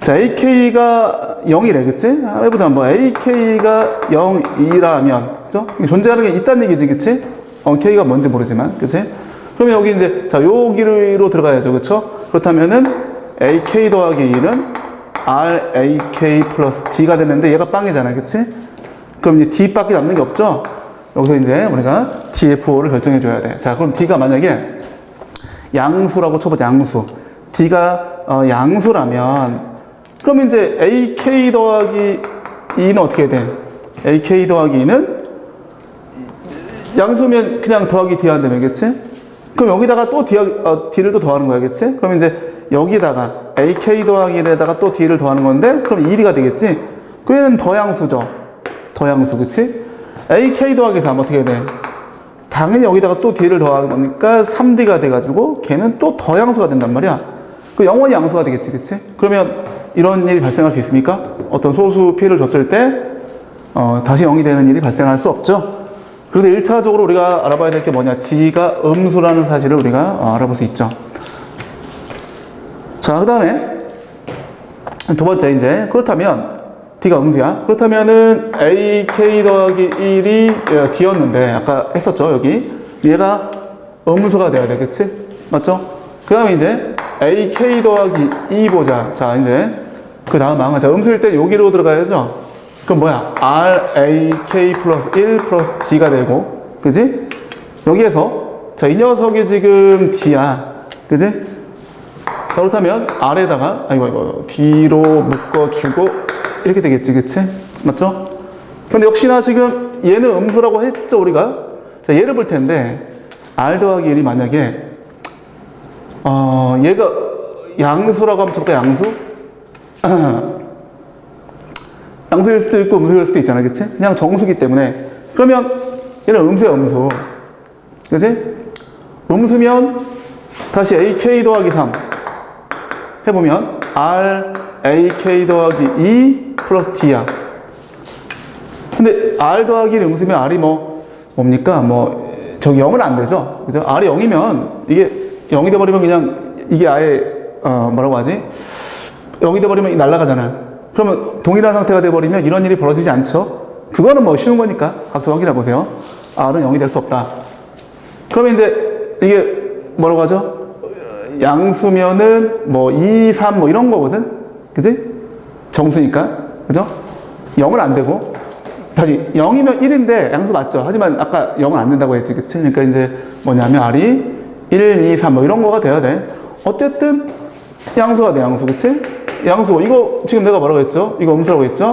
자, AK가 0이래, 그치? 해보자. 뭐 AK가 0이라면, 그죠? 존재하는 게 있다는 얘기지, 그치? K가 뭔지 모르지만, 그치? 그러면 여기 이제, 자, 여기로 들어가야죠, 그쵸? 그렇다면은 AK 더하기 1은 RAK 플러스 D가 되는데 얘가 빵이잖아, 그치? 그럼 이제 D밖에 남는 게 없죠? 여기서 이제 우리가 DFO를 결정해줘야 돼. 자, 그럼 D가 만약에 양수라고 쳐보자, 양수. D가 양수라면, 그럼 이제 AK 더하기 2는 어떻게 돼? AK 더하기 2는 양수면 그냥 더하기 D 한다며, 그치? 그럼 여기다가 또 D를 또 더하는 거야, 그치? 그럼 이제 여기다가 AK 더하기 1에다가 또 D를 더하는 건데, 그럼 1이가 되겠지? 그얘는 더양수죠. 더양수, 그치? AK 더하기 3 어떻게 돼? 당연히 여기다가 또 D를 더하는 거니까 3D가 돼가지고 걔는 또 더양수가 된단 말이야. 그 영원히 양수가 되겠지, 그치? 그러면 이런 일이 발생할 수 있습니까? 어떤 소수 P를 줬을 때 다시 0이 되는 일이 발생할 수 없죠. 그래서 1차적으로 우리가 알아봐야 될 게 뭐냐? D가 음수라는 사실을 우리가 알아볼 수 있죠. 자, 그 다음에 두 번째 이제 그렇다면 D가 음수야. 그렇다면은 AK 더하기 1이 D였는데 아까 했었죠, 여기. 얘가 음수가 돼야 돼, 그치? 맞죠? 그 다음에 이제 AK 더하기 2 보자. 자, 이제 그 다음 항은 자, 음수일 때 여기로 들어가야죠. 그럼 뭐야? RAK 플러스 1 플러스 D가 되고, 그지? 여기에서 자, 이 녀석이 지금 D야, 그지? 자, 그렇다면 R에다가 이거 D로 묶어주고 이렇게 되겠지, 그치? 맞죠? 근데 역시나 지금 얘는 음수라고 했죠, 우리가? 자, 얘를 볼 텐데 R 더하기 1이 만약에 얘가 양수라고 하면 저거 양수? 양수일 수도 있고 음수일 수도 있잖아, 그치? 그냥 정수기 때문에. 그러면 얘는 음수야, 음수. 그치? 음수면 다시 AK 더하기 3 해보면 R, AK 더하기 2 플러스 D야. 근데 R 더하기 1 음수면 R이 뭡니까? 저기 0은 안 되죠? 그죠? R이 0이면 이게 0이 돼버리면 그냥 이게 아예 뭐라고 하지? 0이 돼버리면 날아가잖아. 그러면 동일한 상태가 돼버리면 이런 일이 벌어지지 않죠? 그거는 쉬운 거니까 각자 확인해 보세요. R은 0이 될 수 없다. 그러면 이제 이게 뭐라고 하죠? 양수면은 2, 3 이런 거거든? 그지? 정수니까. 그죠? 0은 안 되고. 다시 0이면 1인데 양수 맞죠? 하지만 아까 0은 안 된다고 했지, 그치? 그러니까 이제 뭐냐면 R이 1, 2, 3 이런 거가 돼야 돼. 어쨌든 양수가 돼, 양수, 그치? 양수, 이거 지금 내가 뭐라고 했죠? 이거 음수라고 했죠?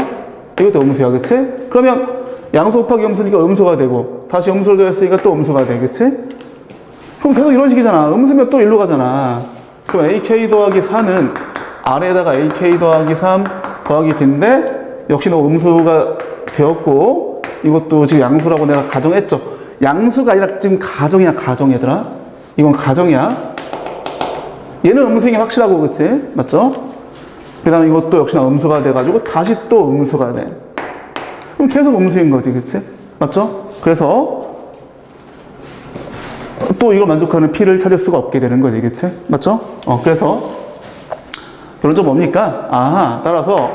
이것도 음수야, 그치? 그러면 양수 곱하기 음수니까 음수가 되고 다시 음수를 더했으니까 또 음수가 돼, 그치? 그럼 계속 이런 식이잖아. 음수면 또 1로 가잖아. 그럼 AK 더하기 4는 R에다가 AK 더하기 3 더하기 D인데 역시 너 음수가 되었고 이것도 지금 양수라고 내가 가정했죠. 양수가 아니라 지금 가정이야, 가정, 얘들아. 이건 가정이야. 얘는 음수인 게 확실하고, 그치? 맞죠? 그 다음에 이것도 역시나 음수가 돼가지고 다시 또 음수가 돼. 그럼 계속 음수인 거지, 그치? 맞죠? 그래서 또 이걸 만족하는 P를 찾을 수가 없게 되는 거지, 그치? 맞죠? 그래서 결론적으로 뭡니까? 따라서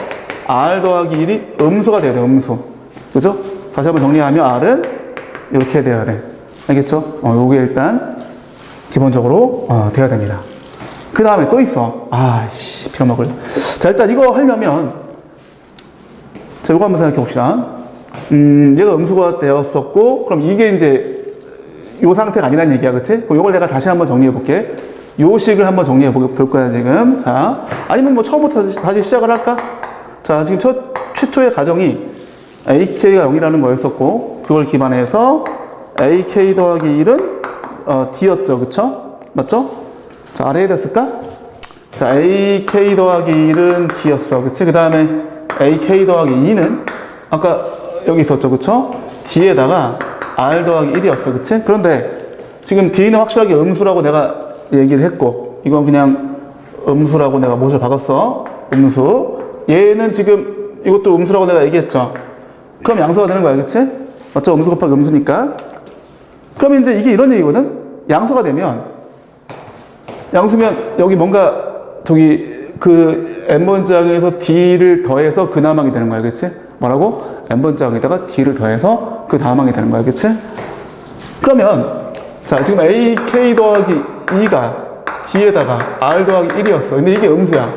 R 더하기 1이 음수가 돼야 돼, 음수. 그죠? 다시 한번 정리하면 R은 이렇게 돼야 돼. 알겠죠? 요게 일단 기본적으로 돼야 됩니다. 그 다음에 또 있어. 빌어먹을. 자, 일단 이거 하려면 자, 요거 한번 생각해 봅시다. 얘가 음수가 되었었고, 그럼 이게 이제 요 상태가 아니란 얘기야, 그치? 그럼 요걸 내가 다시 한번 정리해 볼게. 요 식을 한번 정리해 볼 거야, 지금. 자, 아니면 처음부터 다시 시작을 할까? 자, 지금 최초의 가정이 AK가 0이라는 거였었고, 그걸 기반해서 AK 더하기 1은 D였죠, 그쵸? 맞죠? 자, 아래에 됐을까? 자, AK 더하기 1은 D였어, 그치? 그 다음에 AK 더하기 2는 아까 여기 있었죠, 그쵸? D에다가 R 더하기 1이었어, 그치? 그런데 지금 D는 확실하게 음수라고 내가 얘기를 했고, 이건 그냥 음수라고 내가 못을 박았어. 음수. 얘는 지금 이것도 음수라고 내가 얘기했죠. 그럼 양수가 되는 거야, 그치? 맞죠? 음수 곱하기 음수니까. 그럼 이제 이게 이런 얘기거든? 양수가 되면, 양수면 여기 뭔가 저기 그 n번째 항에서 d를 더해서 그 다음 항이 되는 거야, 그치? 뭐라고? n번째 항에다가 d를 더해서 그 다음 항이 되는 거야, 그치? 그러면 자, 지금 ak 더하기 2가 d에다가 r 더하기 1이었어. 근데 이게 음수야.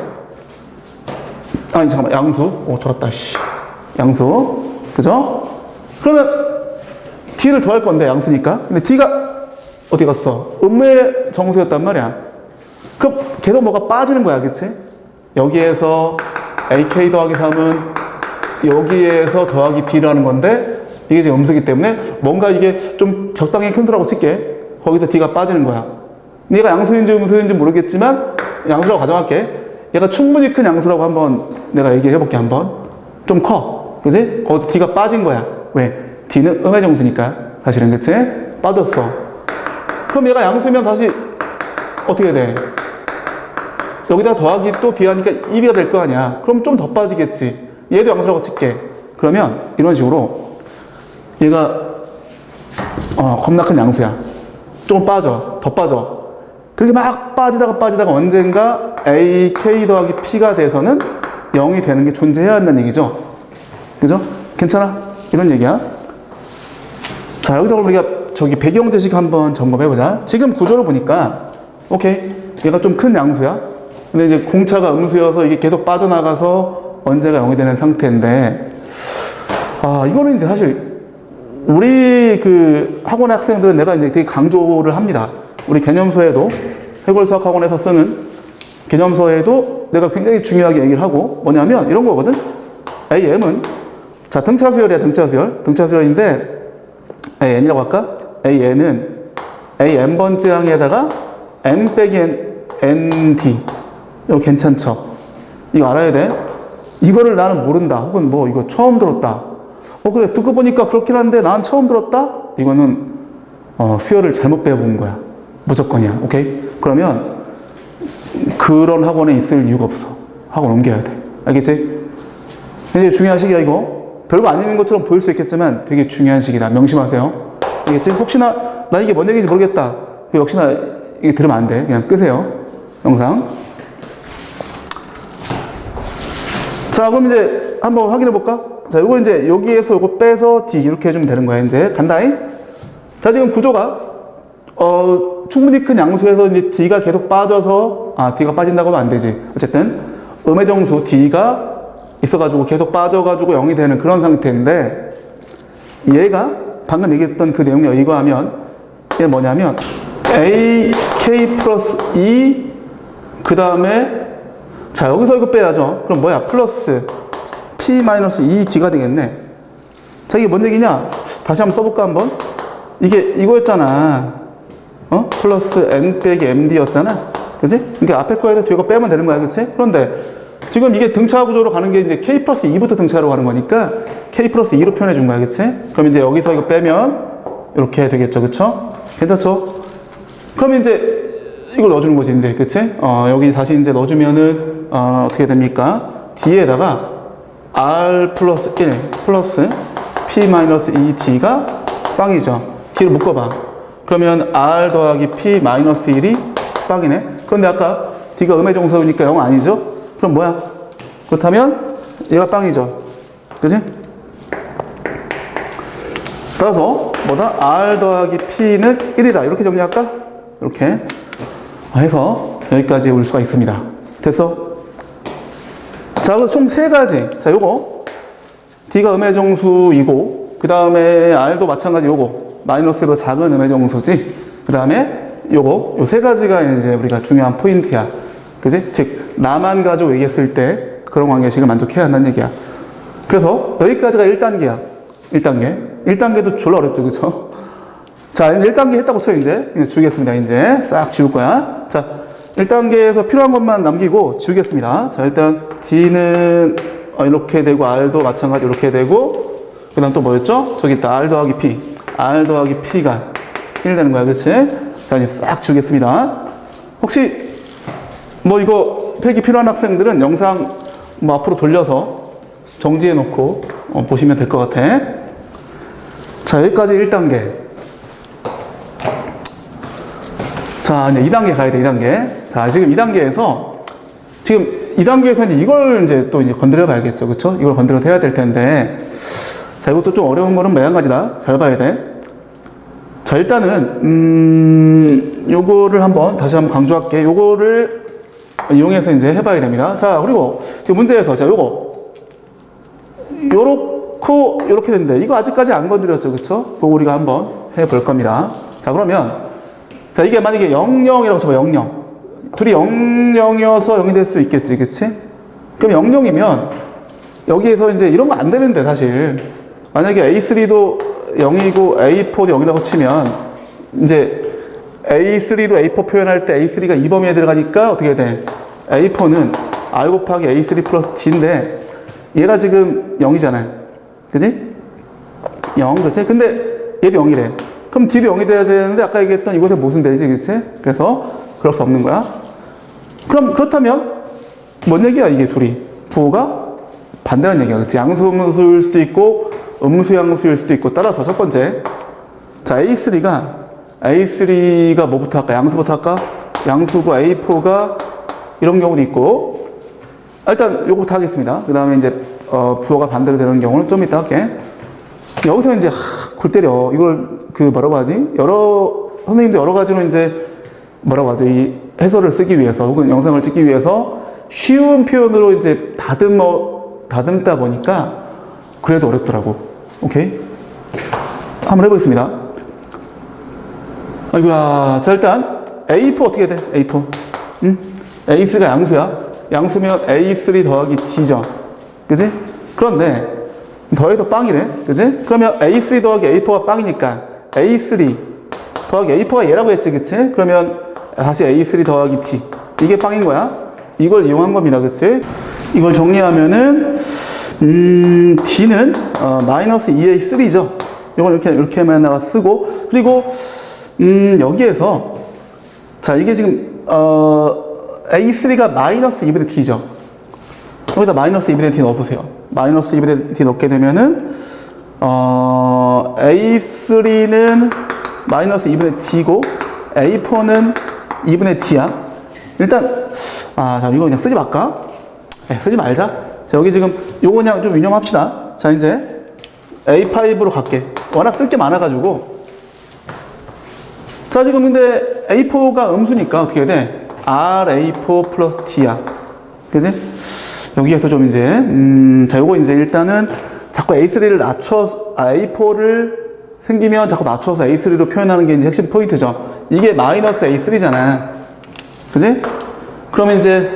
아니 잠깐만, 양수. 오, 돌았다, 씨. 양수. 그죠? 그러면 d를 더할 건데, 양수니까. 근데 d가 어디 갔어? 음의 정수였단 말이야. 그럼 계속 뭐가 빠지는 거야, 그치? 여기에서 ak 더하기 3은 여기에서 더하기 d라는 건데, 이게 지금 음수기 때문에 뭔가 이게 좀 적당히 큰 수라고 칠게. 거기서 d가 빠지는 거야. 얘가 양수인지 음수인지 모르겠지만 양수라고 가정할게. 얘가 충분히 큰 양수라고 한번 내가 얘기를 해볼게. 한번 좀 커, 그지? 거기서 d가 빠진 거야. 왜? d는 음의 정수니까 사실은, 그치? 빠졌어. 그럼 얘가 양수면 다시 어떻게 돼? 여기다 더하기 또 d 하니까 2b가 될 거 아니야. 그럼 좀 더 빠지겠지. 얘도 양수라고 칠게. 그러면 이런 식으로 얘가 겁나 큰 양수야. 좀 빠져. 더 빠져. 그렇게 막 빠지다가 언젠가 ak 더하기 p가 돼서는 0이 되는 게 존재해야 한다는 얘기죠. 그죠? 괜찮아? 이런 얘기야. 자, 여기서 우리가 저기 배경제식 한번 점검해보자. 지금 구조를 보니까 오케이, 얘가 좀 큰 양수야. 근데 이제 공차가 음수여서 이게 계속 빠져나가서 언제가 0이 되는 상태인데, 이거는 이제 사실 우리 그 학원의 학생들은 내가 이제 되게 강조를 합니다. 우리 개념서에도, 해골수학학원에서 쓰는 개념서에도 내가 굉장히 중요하게 얘기를 하고, 뭐냐면 이런 거거든. am은 자, 등차수열이야. 등차수열인데 an이라고 할까? an은 n번째 항에다가 n 빼기 nd. 이거 괜찮죠? 이거 알아야 돼. 이거를 나는 모른다, 혹은 뭐 이거 처음 들었다. 그래, 듣고 보니까 그렇긴 한데 난 처음 들었다? 이거는 수열을 잘못 배워본 거야. 무조건이야. 오케이? 그러면 그런 학원에 있을 이유가 없어. 학원 옮겨야 돼. 알겠지? 굉장히 중요한 시기야, 이거. 별거 아닌 것처럼 보일 수 있겠지만 되게 중요한 시기다. 명심하세요. 알겠지? 혹시나 나 이게 뭔 얘기인지 모르겠다. 역시나 이게 들으면 안 돼. 그냥 끄세요. 영상. 자, 그럼 이제 한번 확인해 볼까? 자, 요거 이제 여기에서 요거 빼서 d 이렇게 해주면 되는 거야. 이제 간다잉. 자, 지금 구조가 충분히 큰 양수에서 이제 d가 계속 빠져서 d가 빠진다고 하면 안 되지. 어쨌든 음의 정수 d가 있어가지고 계속 빠져가지고 0이 되는 그런 상태인데, 얘가 방금 얘기했던 그 내용에 의거하면 얘 뭐냐면 ak 플러스 2 그 다음에 자, 여기서 이거 빼야죠. 그럼 뭐야? 플러스 p 마이너스 2d가 되겠네. 자, 이게 뭔 얘기냐? 다시 한번 써볼까, 한번? 이게 이거였잖아. 플러스 n 빼기 md였잖아. 그치? 그러니까 앞에 거에서 뒤에 거 빼면 되는 거야. 그치? 그런데 지금 이게 등차 구조로 가는 게 이제 k 플러스 2부터 등차로 가는 거니까 k 플러스 2로 표현해 준 거야. 그치? 그럼 이제 여기서 이거 빼면 이렇게 되겠죠. 그쵸? 괜찮죠? 그럼 이제 이걸 넣어주는 거지, 이제. 그치? 여기 다시 이제 넣어주면은, 어떻게 됩니까? d에다가 r 플러스 1 플러스 p 마이너스 2d가 빵이죠. d를 묶어봐. 그러면 r 더하기 p 마이너스 1이 빵이네. 그런데 아까 d가 음의 정수니까 0 아니죠? 그럼 뭐야? 그렇다면 얘가 빵이죠. 그치? 따라서 뭐다? r 더하기 p는 1이다. 이렇게 정리할까? 이렇게 해서 여기까지 올 수가 있습니다. 됐어? 자, 그래서 총 3가지. 자, 요거 d가 음의 정수이고, 그 다음에 r도 마찬가지. 요거 마이너스보다 작은 음의 정수지. 그 다음에 요거 요 3가지가 이제 우리가 중요한 포인트야. 그지? 즉 나만 가지고 얘기했을 때 그런 관계식을 만족해야 한다는 얘기야. 그래서 여기까지가 1단계야. 1단계도 졸라 어렵죠, 그쵸? 자, 이제 1단계 했다고 쳐. 이제 지우겠습니다. 이제 싹 지울 거야. 자, 1단계에서 필요한 것만 남기고 지우겠습니다. 자, 일단 d는 이렇게 되고, r도 마찬가지 이렇게 되고, 그 다음 또 뭐였죠? 저기 있다. r 더하기 p가 1 되는 거야. 그치? 자, 이제 싹 지우겠습니다. 혹시 뭐 이거 팩이 필요한 학생들은 영상 뭐 앞으로 돌려서 정지해 놓고 보시면 될 것 같아. 자, 여기까지 1단계. 자, 이제 2단계 가야 돼, 2단계. 자, 지금 2단계에서 지금 2단계에서 이제 이걸 이제 또 이제 건드려 봐야겠죠. 그쵸? 이걸 건드려서 해야 될 텐데. 자, 이것도 좀 어려운 거는 마찬가지다. 잘 봐야 돼. 자, 일단은, 요거를 다시 한번 강조할게. 요거를 이용해서 이제 해봐야 됩니다. 자, 그리고 이 문제에서, 자, 요렇게 된대. 이거 아직까지 안 건드렸죠. 그쵸? 그거 우리가 한번 해볼 겁니다. 자, 그러면, 자, 이게 만약에 00이라고 쳐봐, 00. 둘이 00이어서 0이 될 수도 있겠지. 그치? 그럼 00이면, 여기에서 이제 이런 거 안 되는데, 사실. 만약에 A3도 0이고 A4도 0이라고 치면, 이제 A3로 A4 표현할 때 A3가 이 범위에 들어가니까 어떻게 돼? A4는 R 곱하기 A3 플러스 D인데, 얘가 지금 0이잖아요. 그지? 0, 그치? 근데 얘도 0이래. 그럼 D도 0이 돼야 되는데, 아까 얘기했던 이곳에 무슨 되지? 그치? 그래서 그럴 수 없는 거야. 그럼 그렇다면 뭔 얘기야, 이게 둘이? 부호가 반대라는 얘기야. 그치? 양수, 음수일 수도 있고, 음수, 양수일 수도 있고. 따라서 첫 번째. 자, A3가 뭐부터 할까? 양수부터 할까? 양수고 A4가 이런 경우도 있고. 일단 요거부터 하겠습니다. 그 다음에 이제 부호가 반대로 되는 경우는 좀 이따 할게. 여기서 이제 골 때려. 이걸 뭐라고 하지? 선생님도 여러 가지로 이제 뭐라고 하죠? 이 해설을 쓰기 위해서 혹은 영상을 찍기 위해서 쉬운 표현으로 이제 다듬다 보니까 그래도 어렵더라고. 오케이? 한번 해보겠습니다. 아이고야. 자, 일단 A4 어떻게 돼? A4. 응? A3가 양수야. 양수면 A3 더하기 D죠. 그지? 그런데 더해서 빵이래. 그지? 그러면 A3 더하기 A4가 빵이니까 A3 더하기 A4가 얘라고 했지. 그치? 그러면 다시 A3 더하기 D. 이게 빵인 거야. 이걸 이용한 겁니다. 그치? 이걸 정리하면은 D는 마이너스 2A3죠. 이걸 이렇게만 나가 쓰고, 그리고 여기에서 자, 이게 지금 A3가 마이너스 2분의 D죠. 여기다 마이너스 2분의 D 넣어보세요. 마이너스 2분의 D 넣게 되면은 A3는 마이너스 2분의 D고 A4는 2분의 D야. 일단 자, 이거 그냥 쓰지 말까? 쓰지 말자. 자, 여기 지금 요거 그냥 좀 유념합시다. 자, 이제 A5로 갈게. 워낙 쓸 게 많아가지고. 자, 지금 근데 A4가 음수니까 어떻게 돼? RA4 플러스 D야. 그지? 여기에서 좀 이제, 자, 요거 이제 일단은 자꾸 A3를 A4를 생기면 자꾸 낮춰서 A3로 표현하는 게 이제 핵심 포인트죠. 이게 마이너스 A3잖아. 그지? 그러면 이제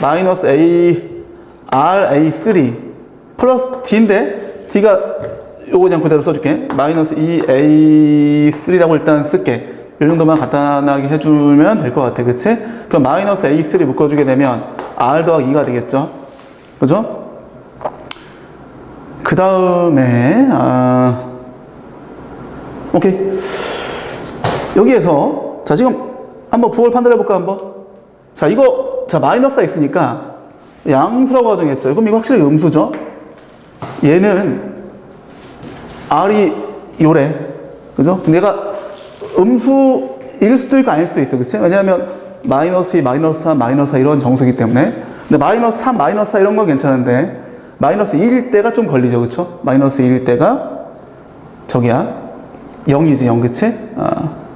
마이너스 RA3 플러스 D인데, D가 요거 그냥 그대로 써줄게. 마이너스 2A3라고 일단 쓸게. 이 정도만 간단하게 해주면 될 것 같아. 그치? 그럼 마이너스 A3 묶어주게 되면 R 더하기 2가 되겠죠? 그죠? 그 다음에, 오케이. 여기에서, 자, 지금 한번 부호를 판단해볼까, 한번? 자, 자, 마이너스가 있으니까 양수라고 가정했죠. 그럼 이거 확실히 음수죠? 얘는 R이 요래. 그죠? 내가 음수일 수도 있고 아닐 수도 있어. 그치? 왜냐하면 마이너스 2, 마이너스 3, 마이너스 4 이런 정수이기 때문에. 근데 마이너스 3, 마이너스 4 이런 건 괜찮은데 마이너스 2일 때가 좀 걸리죠. 그쵸? 마이너스 2일 때가 저기야. 0이지, 0. 그치?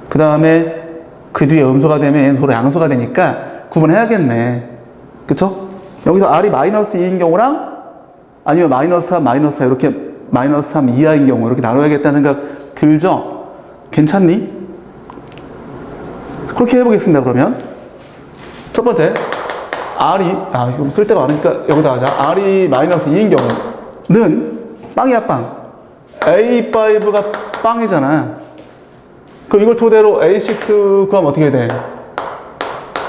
그 다음에 그 뒤에 음수가 되면 얘는 서로 양수가 되니까 구분해야겠네. 그쵸? 여기서 R이 마이너스 2인 경우랑 아니면 마이너스 3, 마이너스 4 이렇게 마이너스 3 이하인 경우 이렇게 나눠야겠다는 생각 들죠? 괜찮니? 그렇게 해보겠습니다. 그러면 첫 번째 R이 이거 쓸 데가 많으니까 여기다 하자. R이 마이너스 2인 경우는 빵이야, 빵. A5가 빵이잖아. 그럼 이걸 토대로 A6 구하면 어떻게 돼?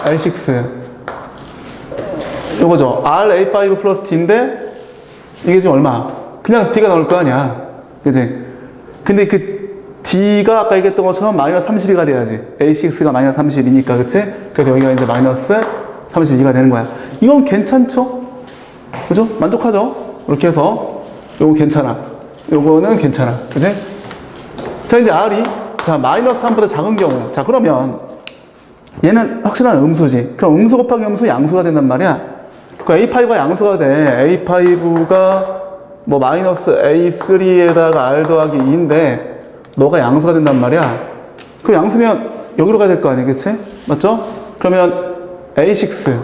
A6 요거죠. RA5 플러스 D인데 이게 지금 얼마? 그냥 D가 나올 거 아니야. 그지? 근데 그 D가 아까 얘기했던 것처럼 마이너스 32가 돼야지. A6가 마이너스 32니까, 그치? 그래서 여기가 이제 마이너스 32가 되는 거야. 이건 괜찮죠? 그죠? 만족하죠? 이렇게 해서 요거 괜찮아. 요거는 괜찮아. 그치? 자, 이제 R이 자, 마이너스 3보다 작은 경우. 자, 그러면 얘는 확실한 음수지. 그럼 음수 곱하기 음수 양수가 된단 말이야. 그 A5가 양수가 돼. A5가 뭐 마이너스 A3에다가 R 더하기 2인데 너가 양수가 된단 말이야. 그 양수면 여기로 가야 될 거 아니야, 그치? 맞죠? 그러면 A6는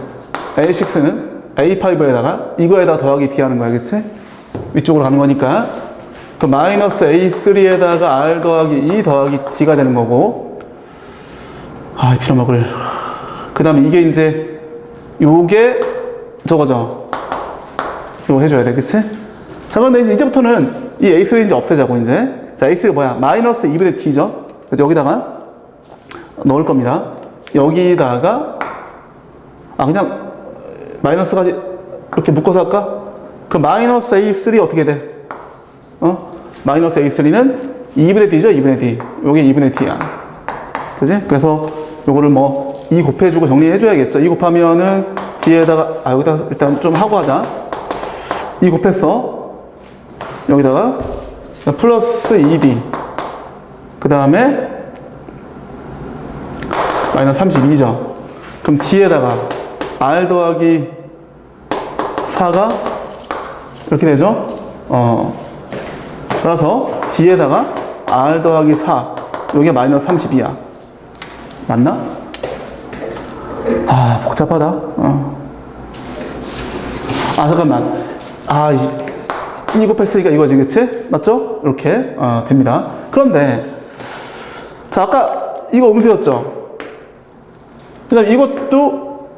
A5에다가 이거에다 더하기 D 하는 거야, 그치? 위쪽으로 가는 거니까. 그 마이너스 A3에다가 R 더하기 2 더하기 D가 되는 거고. 아, 빌어먹을. 그 다음에 이게 이제, 요게 저거죠. 이거 해줘야 돼, 그치? 자, 그런데 이제부터는 이 A3 이제 없애자고, 이제. 자, A3 뭐야? 마이너스 2분의 D죠? 그래서 여기다가 넣을 겁니다. 여기다가, 그냥 마이너스까지 이렇게 묶어서 할까? 그럼 마이너스 A3 어떻게 돼? 마이너스 A3는 2분의 D죠? 2분의 D. 요게 2분의 D야. 그지? 그래서 요거를 뭐 2 곱해주고 정리해줘야겠죠. 2 곱하면은 D에다가, 여기다가 일단 좀 하고 하자. 2 곱했어. 여기다가 플러스 2D. 그 다음에 마이너스 32죠. 그럼 D에다가 R 더하기 4가 이렇게 되죠? 따라서 D에다가 R 더하기 4, 여기가 마이너스 32야. 맞나? 복잡하다. 잠깐만. 2 곱했으니까 이거지, 그치? 맞죠? 이렇게, 됩니다. 그런데, 자, 아까 이거 음수였죠? 그 다음 이것도,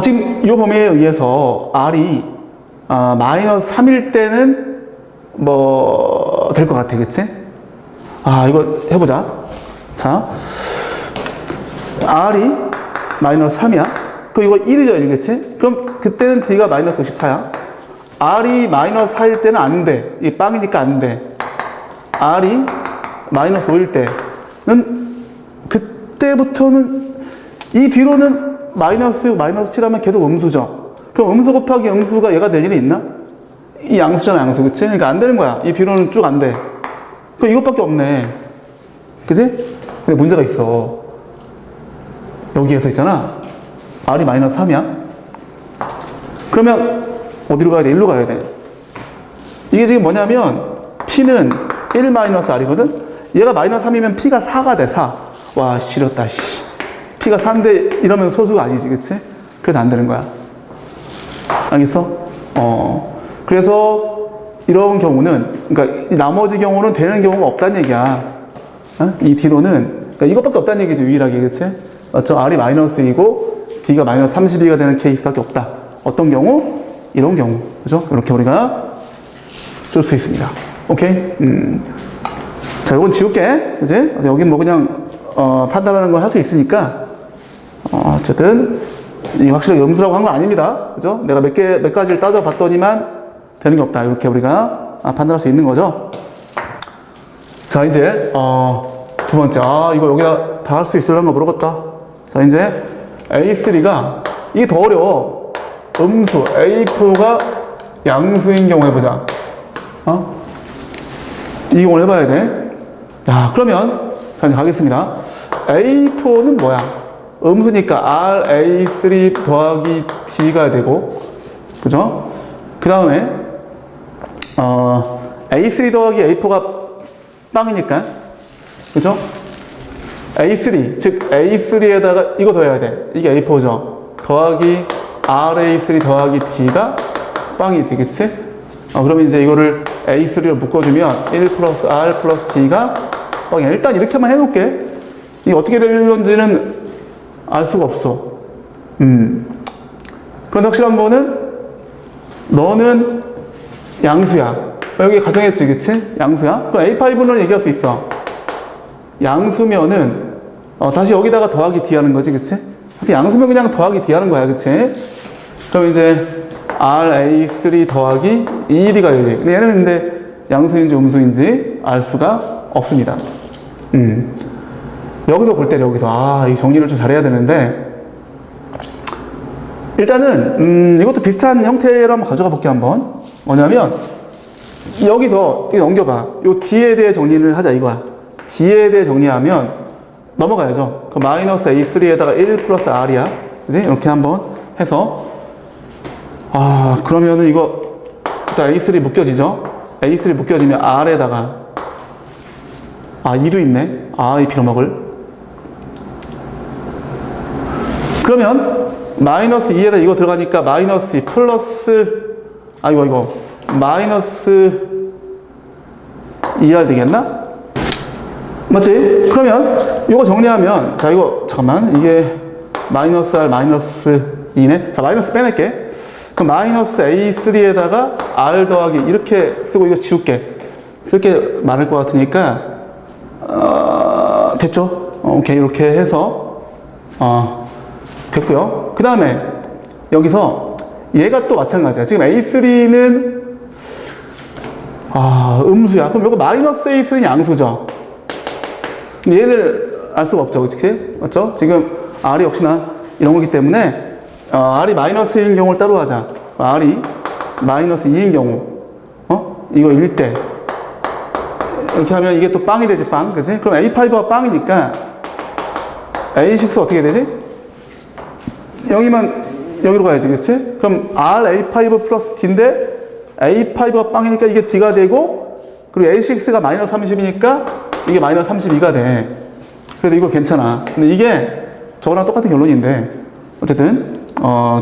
지금 이 범위에 의해서 R이, 마이너스 3일 때는 뭐, 될 것 같아, 그치? 이거 해보자. 자, R이 마이너스 3이야. 그럼 이거 1이죠, 1, 그치? 그럼 그때는 D가 마이너스 64야. R이 마이너스 4일 때는 안 돼. 이게 빵이니까 안 돼. R이 마이너스 5일 때는, 그때부터는, 이 뒤로는 마이너스 6, 마이너스 7 하면 계속 음수죠. 그럼 음수 곱하기 음수가 얘가 될 일이 있나? 이 양수잖아, 양수. 그치? 그러니까 안 되는 거야. 이 뒤로는 쭉 안 돼. 그럼 이것밖에 없네. 그치? 근데 문제가 있어. 여기에서 있잖아. R이 마이너스 3이야. 그러면 어디로 가야 돼? 1로 가야 돼. 이게 지금 뭐냐면 P는 1 마이너스 R이거든? 얘가 마이너스 3이면 P가 4가 돼, 4. 와, 싫었다, 씨. P가 4인데 이러면 소수가 아니지, 그치? 그래서 안 되는 거야. 알겠어? 그래서 이런 경우는, 그러니까 나머지 경우는 되는 경우가 없다는 얘기야. 이 뒤로는, 그러니까 이것밖에 없다는 얘기지, 유일하게, 그치? 맞죠? R이 마이너스 2고 D가 마이너스 32가 되는 케이스밖에 없다. 어떤 경우? 이런 경우. 그죠? 이렇게 우리가 쓸 수 있습니다. 오케이? 자, 이건 지울게. 그지? 여긴 뭐 그냥, 판단하는 걸 할 수 있으니까. 어쨌든, 이 확실히 음수라고 한 건 아닙니다. 그죠? 내가 몇 가지를 따져봤더니만 되는 게 없다. 이렇게 우리가 판단할 수 있는 거죠. 자, 이제, 두 번째. 이거 여기다 다 할 수 있으려나 모르겠다. 자, 이제 A3가, 이게 더 어려워. 음수, A4가 양수인 경우 해보자. 이 경우를 해봐야 돼. 야, 그러면, 자, 이제 가겠습니다. A4는 뭐야? 음수니까 R, A3 더하기 D가 되고, 그죠? 그 다음에, A3 더하기 A4가 빵이니까, 그죠? A3, 즉 A3에다가 이거 더해야 돼. 이게 A4죠. 더하기 RA3 더하기 D가 빵이지, 그치? 그러면 이제 이거를 A3로 묶어주면 1 플러스 R 플러스 D가 빵이야. 일단 이렇게만 해놓을게. 이게 어떻게 되는지는 알 수가 없어. 그런데 확실한 거는 너는 양수야. 여기 가정했지, 그치? 양수야. 그럼 A5는 얘기할 수 있어. 양수면은 다시 여기다가 더하기 D 하는 거지, 그치? 양수면 그냥 더하기 D 하는 거야, 그치? 그럼 이제 RA3 더하기 2D가 되지. 근데 얘는 근데 양수인지 음수인지 알 수가 없습니다. 여기서 볼 때 여기서 이 정리를 좀 잘해야 되는데 일단은 이것도 비슷한 형태로 한번 가져가 볼게 한번. 뭐냐면 여기서 이거 넘겨봐. 요 D에 대해 정리를 하자 이거야. D에 대해 정리하면 넘어가야죠. 그 마이너스 A3에다가 1 플러스 R이야. 그지? 이렇게 한번 해서. 그러면은 이거, 일단 A3 묶여지죠? A3 묶여지면 R에다가, 2도 있네. 이 빌어먹을. 그러면, 마이너스 2에다 이거 들어가니까 마이너스 2 플러스, 이거. 마이너스 2R 되겠나? 맞지? 그러면, 이거 정리하면, 자, 이거, 잠깐만. 이게, 마이너스 R, 마이너스 2네? 자, 마이너스 빼낼게. 그럼 마이너스 A3에다가 R 더하기 이렇게 쓰고 이거 지울게. 쓸 게 많을 것 같으니까, 됐죠? 오케이. 이렇게 해서, 됐고요. 그 다음에, 여기서, 얘가 또 마찬가지야. 지금 A3는, 음수야. 그럼 이거 마이너스 A3는 양수죠? 근데 얘를 알 수가 없죠. 그치? 맞죠? 지금 R이 역시나 이런 거기 때문에, R이 마이너스 1인 경우를 따로 하자. R이 마이너스 2인 경우. 이거 1대. 이렇게 하면 이게 또 빵이 되지, 빵. 그치? 그럼 A5가 빵이니까, A6 어떻게 되지? 여기만, 여기로 가야지, 그치? 그럼 R A5 플러스 D인데, A5가 빵이니까 이게 D가 되고, 그리고 A6가 마이너스 30이니까, 이게 마이너스 32가 돼. 그래도 이거 괜찮아. 근데 이게 저거랑 똑같은 결론인데, 어쨌든,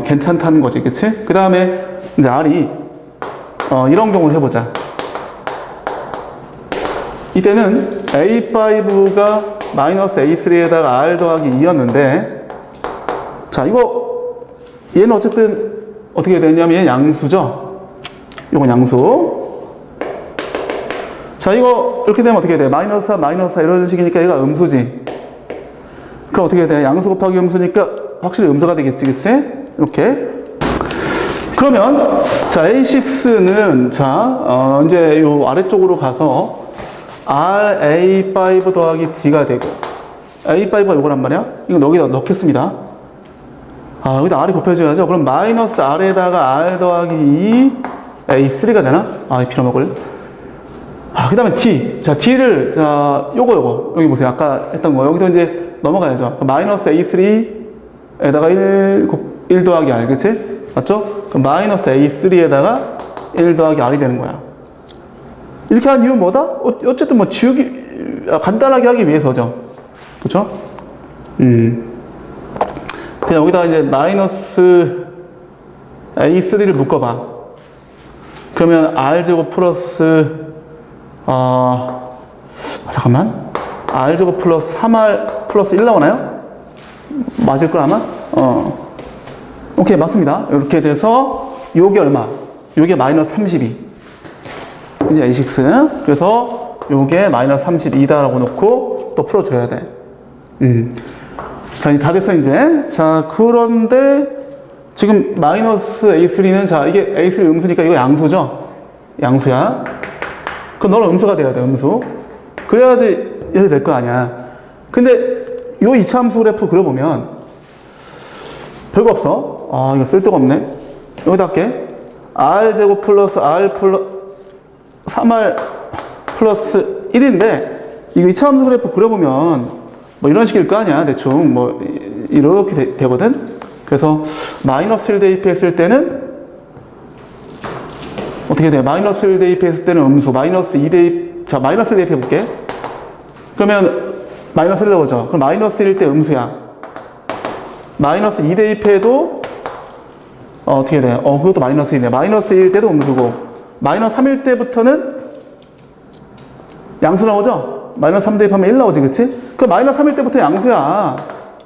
괜찮다는 거지, 그치? 그 다음에, 이제 R이, 이런 경우를 해보자. 이때는 A5가 마이너스 A3에다가 R 더하기 2였는데, 자, 이거, 얘는 어쨌든, 어떻게 되냐면, 얘는 양수죠? 이건 양수. 자, 이거, 이렇게 되면 어떻게 돼? 마이너스 4, 마이너스 4 이런 식이니까 얘가 음수지. 그럼 어떻게 돼? 양수 곱하기 음수니까 확실히 음수가 되겠지, 그치? 이렇게. 그러면, 자, A6는, 자, 이제 요 아래쪽으로 가서, RA5 더하기 D가 되고, A5가 요거란 말이야? 이거 여기다 넣겠습니다. 여기다 R이 곱해줘야죠. 그럼 마이너스 R에다가 R 더하기 2, A3가 되나? 빌어먹을. 그 다음에 D. 자, D를, 자, 요거. 여기 보세요. 아까 했던 거. 여기서 이제 넘어가야죠. 마이너스 A3에다가 1 더하기 R, 그치? 맞죠? 그럼 마이너스 A3에다가 1 더하기 R이 되는 거야. 이렇게 한 이유는 뭐다? 어쨌든 뭐 간단하게 하기 위해서죠. 그쵸? 그냥 여기다가 이제 마이너스 A3를 묶어봐. 그러면 R제곱 플러스, 잠깐만. R제곱 플러스 3R 플러스 1 나오나요? 맞을 걸 아마? 오케이, 맞습니다. 이렇게 돼서, 요게 얼마? 요게 마이너스 32. 이제 A6. 그래서 요게 마이너스 32다라고 놓고 또 풀어줘야 돼. 자, 이제 다 됐어, 이제. 자, 그런데 지금 마이너스 A3는 자, 이게 A3 음수니까 이거 양수죠? 양수야. 그럼 너는 음수가 돼야 돼, 음수. 그래야지 이렇게 될 거 아니야. 근데 요 이차함수 그래프 그려보면 별거 없어. 이거 쓸데가 없네. 여기다 할게. R제곱 플러스 R 플러스 3R 플러스 1인데, 이거 이차함수 그래프 그려보면, 뭐 이런 식일 거 아니야, 대충. 뭐, 이렇게 되거든? 그래서, 마이너스 1 대입했을 때는, 어떻게 돼? 마이너스 1 대입했을 때는 음수, 마이너스 2 대입, 자, 마이너스 1 대입해볼게. 그러면, 마이너스 1 나오죠? 그럼 마이너스 1일 때 음수야. 마이너스 2 대입해도, 어떻게 돼? 그것도 마이너스 1이네. 마이너스 1일 때도 음수고, 마이너스 3일 때부터는 양수 나오죠? 마이너스 3 대입하면 1 나오지, 그치? 그 마이너스 3일 때부터 양수야.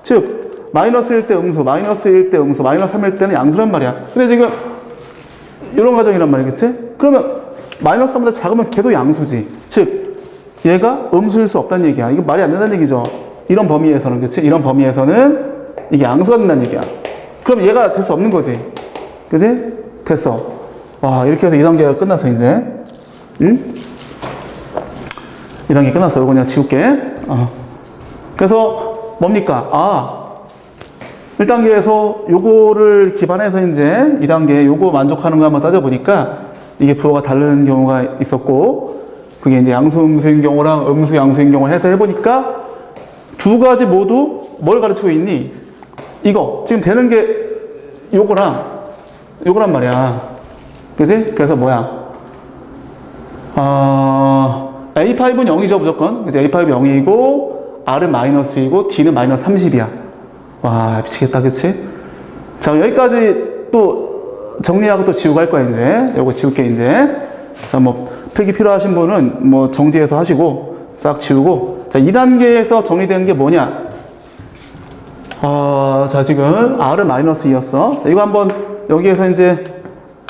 즉, 마이너스 1일 때 음수, 마이너스 1일 때 음수, 마이너스 3일 때는 양수란 말이야. 근데 지금, 이런 과정이란 말이야, 그치? 그러면, 마이너스 3보다 작으면 걔도 양수지. 즉, 얘가 음수일 수 없다는 얘기야. 이거 말이 안 된다는 얘기죠. 이런 범위에서는, 그치? 이런 범위에서는 이게 양수가 된다는 얘기야. 그럼 얘가 될 수 없는 거지. 그치? 됐어. 와, 이렇게 해서 2단계가 끝났어, 이제. 응? 2단계 끝났어. 이거 그냥 지울게. 그래서, 뭡니까? 1단계에서 요거를 기반해서 이제 2단계 요거 만족하는 거 한번 따져보니까 이게 부호가 다른 경우가 있었고, 그게 이제 양수 음수인 경우랑 음수 양수인 경우를 해서 해보니까 두 가지 모두 뭘 가르치고 있니? 이거 지금 되는 게 요거란 말이야. 그지? 그래서 뭐야? A5는 0이죠, 무조건. 그지? A5 0이고, R은 마이너스이고, D는 마이너스 30이야. 와, 미치겠다, 그치? 자, 여기까지 또 정리하고 또 지우고 할 거야, 이제. 요거 지울게, 이제. 자, 뭐, 필기 필요하신 분은 뭐 정지해서 하시고, 싹 지우고. 자, 2단계에서 정리된 게 뭐냐? 자, 지금 R은 마이너스 2였어. 자, 이거 한번 여기에서 이제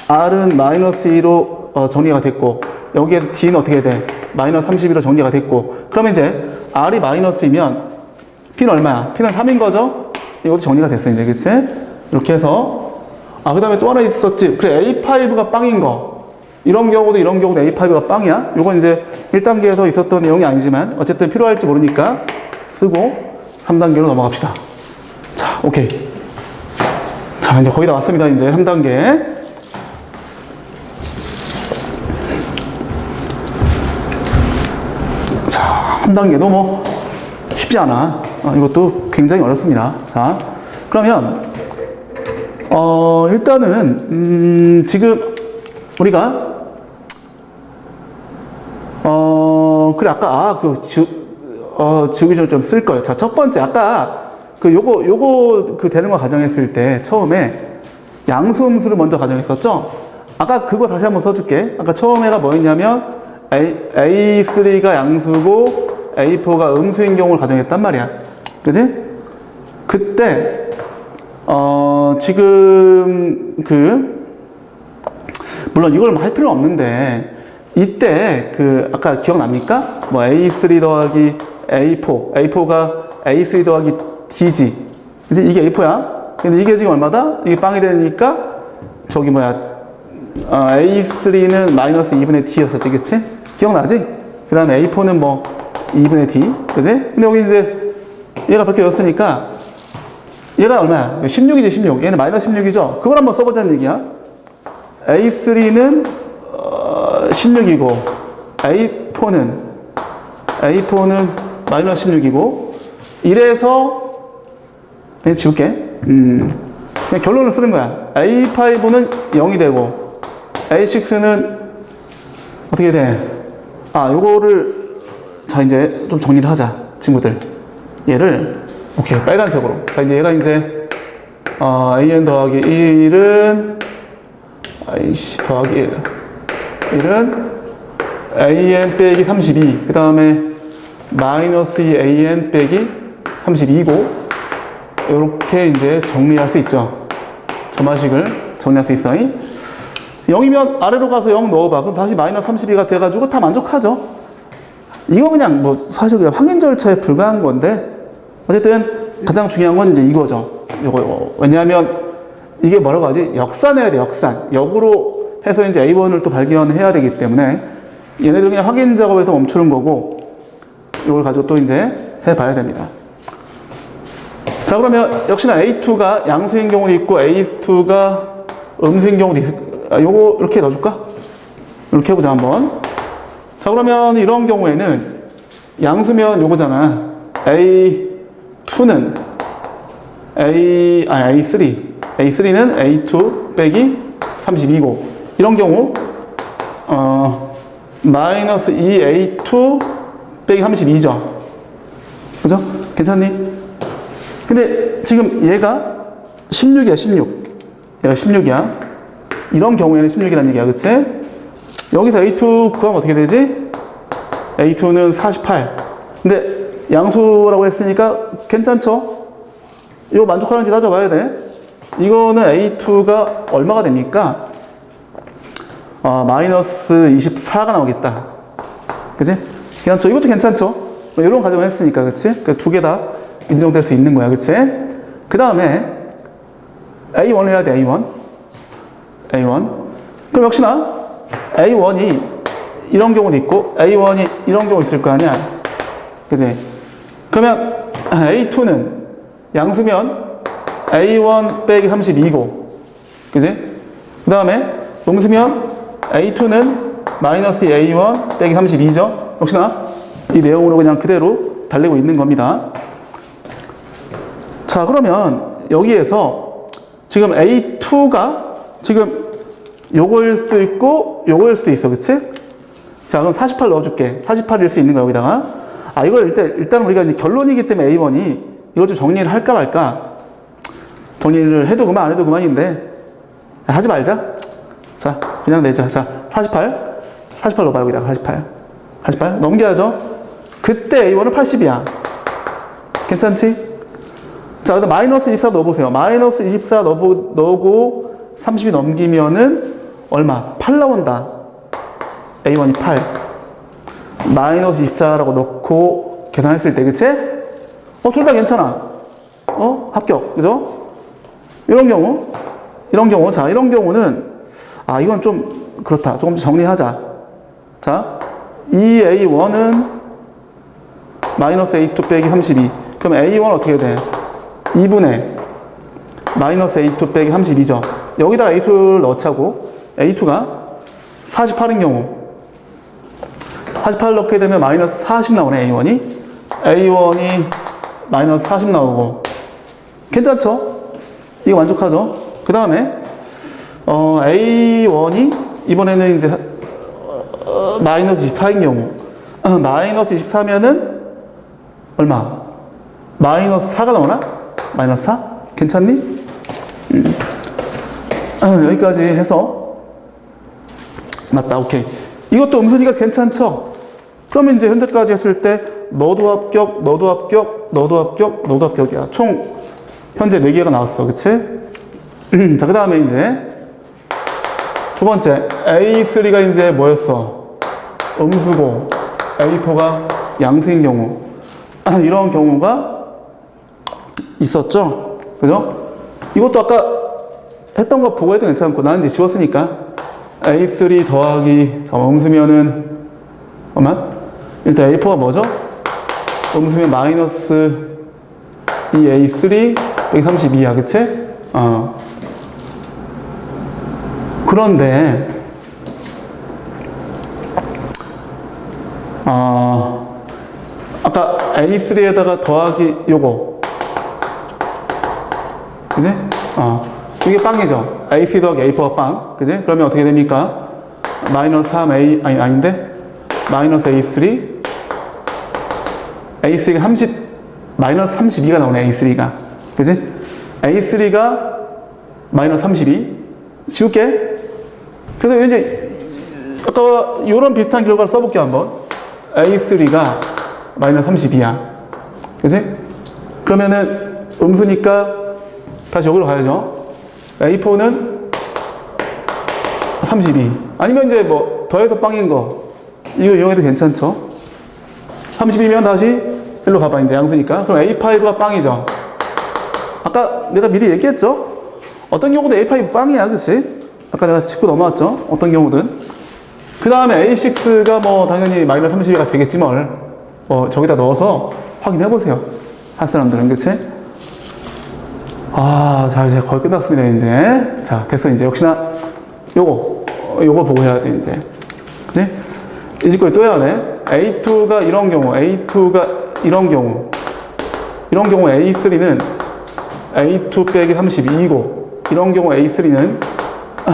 R은 마이너스 2로 정리가 됐고, 여기에 D는 어떻게 돼? 마이너스 32로 정리가 됐고, 그러면 이제 R이 마이너스 2면 P는 얼마야? P는 3인 거죠? 이것도 정리가 됐어, 이제. 그치? 이렇게 해서, 그 다음에 또 하나 있었지. 그래, A5가 빵인 거. 이런 경우도 A5가 빵이야. 이건 이제 1단계에서 있었던 내용이 아니지만, 어쨌든 필요할지 모르니까 쓰고 3단계로 넘어갑시다. 자, 오케이. 자, 이제 거의 다 왔습니다. 이제 3단계. 자, 3단계도 뭐 쉽지 않아. 이것도 굉장히 어렵습니다. 자, 그러면 일단은 지금 우리가 그래, 아까 지우기 전에 좀 쓸 거예요. 자, 첫 번째 아까 요거 되는 거 가정했을 때 처음에 양수 음수를 먼저 가정했었죠? 아까 그거 다시 한번 써줄게. 아까 처음에가 뭐였냐면 A3가 양수고 A4가 음수인 경우를 가정했단 말이야. 그지? 그때 지금 물론 이걸 할 필요는 없는데 이때 아까 기억납니까? 뭐 A3 더하기 A4가 A3 더하기 D지. 그치? 이게 A4야. 근데 이게 지금 얼마다? 이게 빵이 되니까, A3는 마이너스 2분의 D였었지, 그치? 기억나지? 그 다음에 A4는 뭐, 2분의 D. 그치? 근데 여기 이제, 얘가 바뀌었으니까, 얘가 얼마야? 16이지, 16. 얘는 마이너스 16이죠? 그걸 한번 써보자는 얘기야. A3는, 16이고, A4는 마이너스 16이고, 이래서, 그냥 지울게. 그냥 결론을 쓰는 거야. A5는 0이 되고, A6는 어떻게 돼? 요거를, 자, 이제 좀 정리를 하자, 친구들. 얘를, 오케이, 빨간색으로. 자, 이제 얘가 이제, AN 더하기 1은, 더하기 1은 AN 빼기 32. 그 다음에, 마이너스 2 AN 빼기 32고, 이렇게 이제 정리할 수 있죠. 점화식을 정리할 수 있어. 0이면 아래로 가서 0 넣어봐. 그럼 다시 마이너스 32가 돼가지고 다 만족하죠. 이거 그냥 뭐 사실 그냥 확인 절차에 불과한 건데, 어쨌든 가장 중요한 건 이제 이거죠. 요거. 왜냐하면 이게 뭐라고 하지? 역산해야 돼, 역산. 역으로 해서 이제 A1을 또 발견해야 되기 때문에 얘네들 그냥 확인 작업에서 멈추는 거고, 이걸 가지고 또 이제 해봐야 됩니다. 자, 그러면 역시나 A2가 양수인 경우도 있고 A2가 음수인 경우도 있을, 요거 이렇게 넣어줄까? 이렇게 해보자 한번. 자, 그러면 이런 경우에는 양수면 요거잖아. A2는 A3는 A2 빼기 32고, 이런 경우 마이너스 2A2 빼기 32죠. 그죠? 괜찮니? 근데 지금 얘가 16이야, 16. 얘가 16이야. 이런 경우에는 16이라는 얘기야, 그치? 여기서 A2 구하면 어떻게 되지? A2는 48. 근데 양수라고 했으니까 괜찮죠? 이거 만족하는지 따져봐야 돼. 이거는 A2가 얼마가 됩니까? 마이너스 24가 나오겠다. 그치? 괜찮죠? 이것도 괜찮죠? 이런 가정을 했으니까, 그치? 그 두 개 다 인정될 수 있는 거야, 그치? 그 다음에 A1을 해야 돼, A1. 그럼 역시나 A1이 이런 경우도 있고 A1이 이런 경우 있을 거 아니야, 그치? 그러면 A2는 양수면 A1 빼기 32고, 그치? 그 다음에 음수면 A2는 마이너스 A1 빼기 32죠? 역시나 이 내용으로 그냥 그대로 달리고 있는 겁니다. 자, 그러면 여기에서 지금 A2가 지금 요거일 수도 있고 요거일 수도 있어. 그치? 자, 그럼 48 넣어줄게. 48일 수 있는 거야, 여기다가. 아, 이걸 일단 우리가 이제 결론이기 때문에 A1이 이걸 좀 정리를 할까 말까. 정리를 해도 그만 안 해도 그만인데 하지 말자. 자, 그냥 내자. 자, 48 넣어봐, 여기다가 48 넘겨야죠. 그때 A1은 80이야. 괜찮지? 자, 그다음 마이너스 24 넣어보세요. 마이너스 24 넣고 30이 넘기면은 얼마? 8 나온다. A1이 8. 마이너스 24라고 넣고 계산했을 때, 그치? 둘 다 괜찮아. 합격. 그죠? 이런 경우. 자, 이런 경우는, 이건 좀 그렇다. 조금 정리하자. 자, 이 A1은 마이너스 A2 빼기 32. 그럼 A1 어떻게 돼? 2분의 마이너스 A2 빼기 32죠. 여기다가 A2를 넣자고. A2가 48인 경우. 48 넣게 되면 마이너스 40 나오네, A1이 마이너스 40 나오고. 괜찮죠? 이거 만족하죠? 그 다음에, A1이 이번에는 이제, 마이너스 24인 경우. 마이너스 24면은 얼마? 마이너스 4가 나오나? 마이너스 4? 괜찮니? 여기까지 해서 맞다. 오케이. 이것도 음순위가 괜찮죠? 그러면 이제 현재까지 했을 때 너도 합격, 너도 합격, 너도 합격, 너도 합격이야. 총 현재 4개가 나왔어. 그치? 자, 그 다음에 이제 두 번째 A3가 이제 뭐였어? 음수고 A4가 양수인 경우. 이런 경우가 있었죠? 그죠? 이것도 아까 했던 거 보고 해도 괜찮고, 나는 이제 지웠으니까. A3 더하기, 음수면은, 일단 A4가 뭐죠? 음수면 마이너스 2A3 132야, 그치? 그런데, 아까 A3에다가 더하기 요거. 그지? 이게 빵이죠. A3 더하기 A4가 빵. 그지? 그러면 어떻게 됩니까? 마이너스 3A, 아닌데? 마이너스 A3. A3가 마이너스 32가 나오네, A3가. 그지? A3가 마이너스 32. 지울게. 그래서 이제, 아까 이런 비슷한 결과를 써볼게, 한번. A3가 마이너스 32야. 그지? 그러면은, 음수니까, 다시 여기로 가야죠. A4는 32. 아니면 이제 뭐 더해서 빵인 거 이거 이용해도 괜찮죠. 32면 다시 일로 가봐. 이제 양수니까. 그럼 A5가 빵이죠. 아까 내가 미리 얘기했죠. 어떤 경우도 A5 빵이야. 그치? 아까 내가 짚고 넘어왔죠. 어떤 경우든. 그 다음에 A6가 뭐 당연히 마이너스 32가 되겠지 뭘. 저기다 넣어서 확인해 보세요. 할 사람들은. 그치? 자, 이제 거의 끝났습니다, 이제. 자, 됐어, 이제. 역시나, 요거 보고 해야 돼, 이제. 그치? 이 짓거리 또 해야 돼. A2가 이런 경우, A2가 이런 경우. 이런 경우 A3는 A2 빼기 32이고, 이런 경우 A3는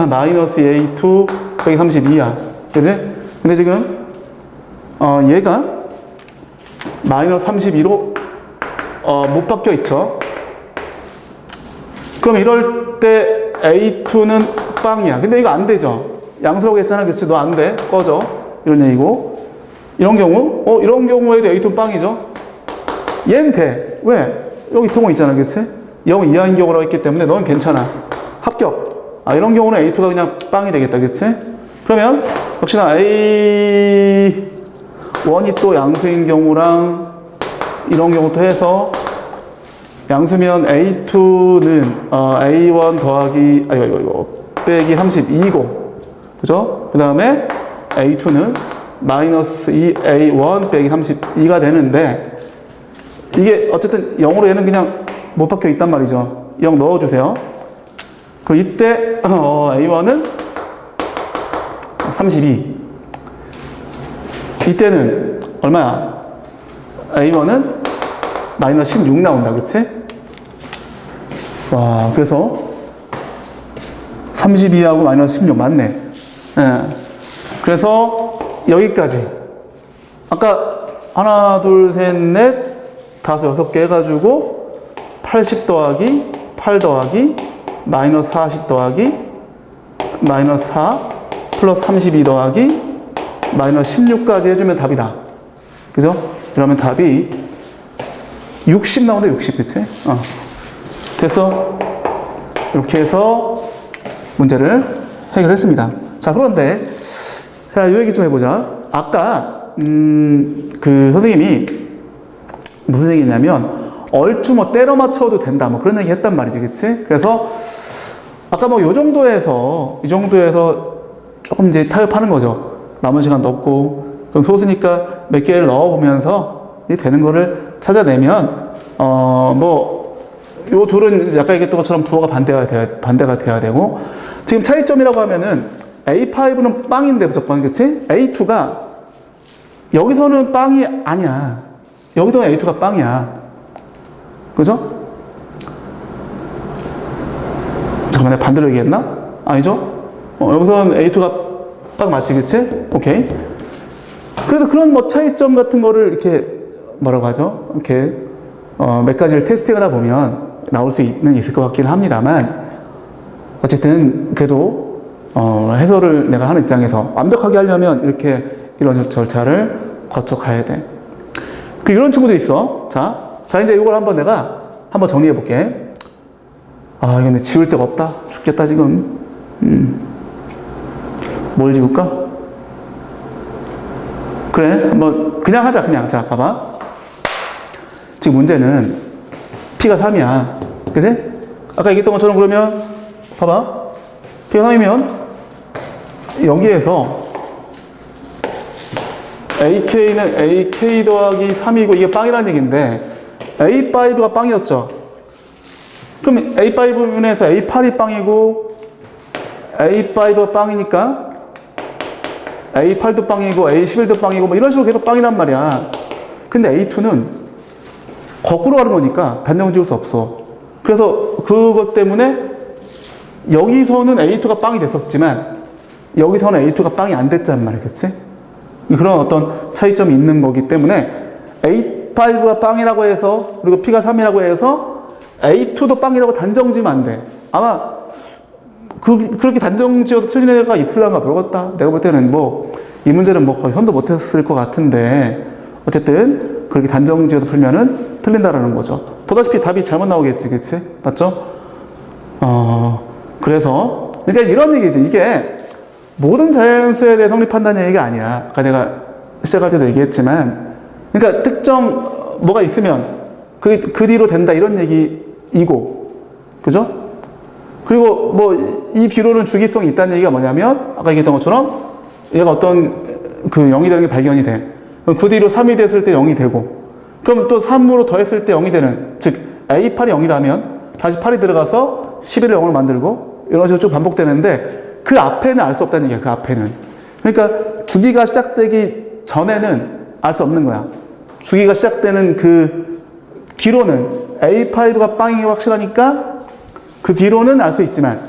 마이너스 A2 빼기 32야. 그치? 근데 지금, 얘가 마이너스 32로, 못 바뀌어 있죠. 그럼 이럴 때 A2는 빵이야. 근데 이거 안 되죠. 양수라고 했잖아. 그치? 너 안 돼. 꺼져. 이런 얘기고. 이런 경우? 이런 경우에도 A2는 빵이죠. 얘는 돼. 왜? 여기 통호 있잖아. 그치? 0 이하인 경우라고 했기 때문에 넌 괜찮아. 합격. 이런 경우는 A2가 그냥 빵이 되겠다. 그치? 그러면 역시나 A1이 또 양수인 경우랑 이런 경우도 해서 양수면 A2는 A1 더하기 빼기 32고, 그죠? 그 다음에 A2는 마이너스 2A1 빼기 32가 되는데, 이게 어쨌든 0으로 얘는 그냥 못 박혀 있단 말이죠. 0 넣어주세요. 그럼 이때 A1은 32. 이때는 얼마야? A1은 마이너스 16 나온다. 그치? 와, 그래서 32하고 마이너스 16 맞네. 예. 그래서 여기까지. 아까 하나, 둘, 셋, 넷, 다섯, 여섯 개 해가지고 80 더하기 8 더하기 마이너스 40 더하기 마이너스 4 플러스 32 더하기 마이너스 16까지 해주면 답이다. 그죠? 그러면 답이 60 나온다, 60. 그치? 됐어? 이렇게 해서 문제를 해결했습니다. 자, 그런데, 자, 이 얘기 좀 해보자. 아까, 그 선생님이 무슨 얘기냐면, 얼추 뭐 때려 맞춰도 된다, 뭐 그런 얘기 했단 말이지. 그치? 그래서, 아까 뭐 이 정도에서 조금 이제 타협하는 거죠. 남은 시간도 없고, 그럼 소수니까 몇 개를 넣어보면서 되는 거를 찾아내면, 요 둘은 이제 아까 얘기했던 것처럼 부호가 반대가 돼야 되고, 지금 차이점이라고 하면은 A5는 빵인데 무조건, 그치? A2가 여기서는 빵이 아니야. 여기서는 A2가 빵이야. 그죠? 잠깐만, 내가 반대로 얘기했나? 아니죠? 여기서는 A2가 빵 맞지, 그치? 오케이. 그래서 그런 뭐 차이점 같은 거를 이렇게 뭐라고 하죠? 이렇게 몇 가지를 테스팅하다 보면 나올 수 있을 것 같기는 합니다만, 어쨌든 그래도 해설을 내가 하는 입장에서 완벽하게 하려면 이렇게 이런 절차를 거쳐 가야 돼. 이런 친구도 있어. 자 이제 이걸 내가 한번 정리해 볼게. 아, 근데 지울 데가 없다. 죽겠다 지금. 뭘 지울까? 그래, 한번 그냥 하자. 그냥. 자, 봐봐. 지금 문제는 P가 3이야. 그치? 아까 얘기했던 것처럼 그러면 봐봐. P가 3이면 여기에서 AK는 AK 더하기 3이고 이게 빵이라는 얘기인데 A5가 빵이었죠. 그럼 A5분에서 A8이 빵이고 A5가 빵이니까 A8도 빵이고 A11도 빵이고 뭐 이런 식으로 계속 빵이란 말이야. 근데 A2는 거꾸로 가는 거니까 단정 지을 수 없어. 그래서 그것 때문에 여기서는 A2가 빵이 됐었지만 여기서는 A2가 빵이 안 됐단 말이야. 그치? 그런 어떤 차이점이 있는 거기 때문에 A5가 빵이라고 해서 그리고 P가 3이라고 해서 A2도 빵이라고 단정 지으면 안 돼. 아마 그렇게 단정 지어서 틀린 애가 있을란가 모르겠다. 내가 볼 때는 이 문제는 거의 손도 못 했을 것 같은데 어쨌든 그렇게 단정 지어서 풀면은 틀린다라는 거죠. 보다시피 답이 잘못 나오겠지. 그치? 맞죠? 그래서 그러니까 이런 얘기지. 이게 모든 자연수에 대해 성립한다는 얘기가 아니야. 아까 내가 시작할 때도 얘기했지만, 그러니까 특정 뭐가 있으면 그 뒤로 된다 이런 얘기이고, 그죠? 그리고 이 뒤로는 주기성이 있다는 얘기가 뭐냐면 아까 얘기했던 것처럼 얘가 어떤 그 0이 되는 게 발견이 돼. 그럼 그 뒤로 3이 됐을 때 0이 되고, 그럼 또 3으로 더했을 때 0이 되는, 즉 A8이 0이라면 다시 8이 들어가서 11을 0으로 만들고 이런 식으로 쭉 반복되는데 그 앞에는 알 수 없다는 얘기야. 그 앞에는. 그러니까 주기가 시작되기 전에는 알 수 없는 거야. 주기가 시작되는 그 뒤로는 A5가 빵이 확실하니까 그 뒤로는 알 수 있지만,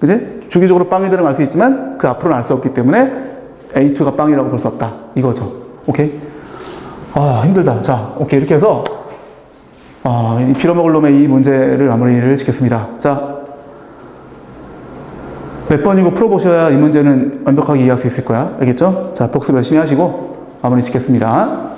그지? 주기적으로 빵이 되는 걸 알 수 있지만 그 앞으로는 알 수 없기 때문에 A2가 빵이라고 볼 수 없다. 이거죠. 오케이? 아, 힘들다. 자, 오케이. 이렇게 해서 이 빌어먹을 놈의 이 문제를 마무리를 짓겠습니다. 자, 몇 번이고 풀어보셔야 이 문제는 완벽하게 이해할 수 있을 거야. 알겠죠? 자, 복습 열심히 하시고 마무리 짓겠습니다.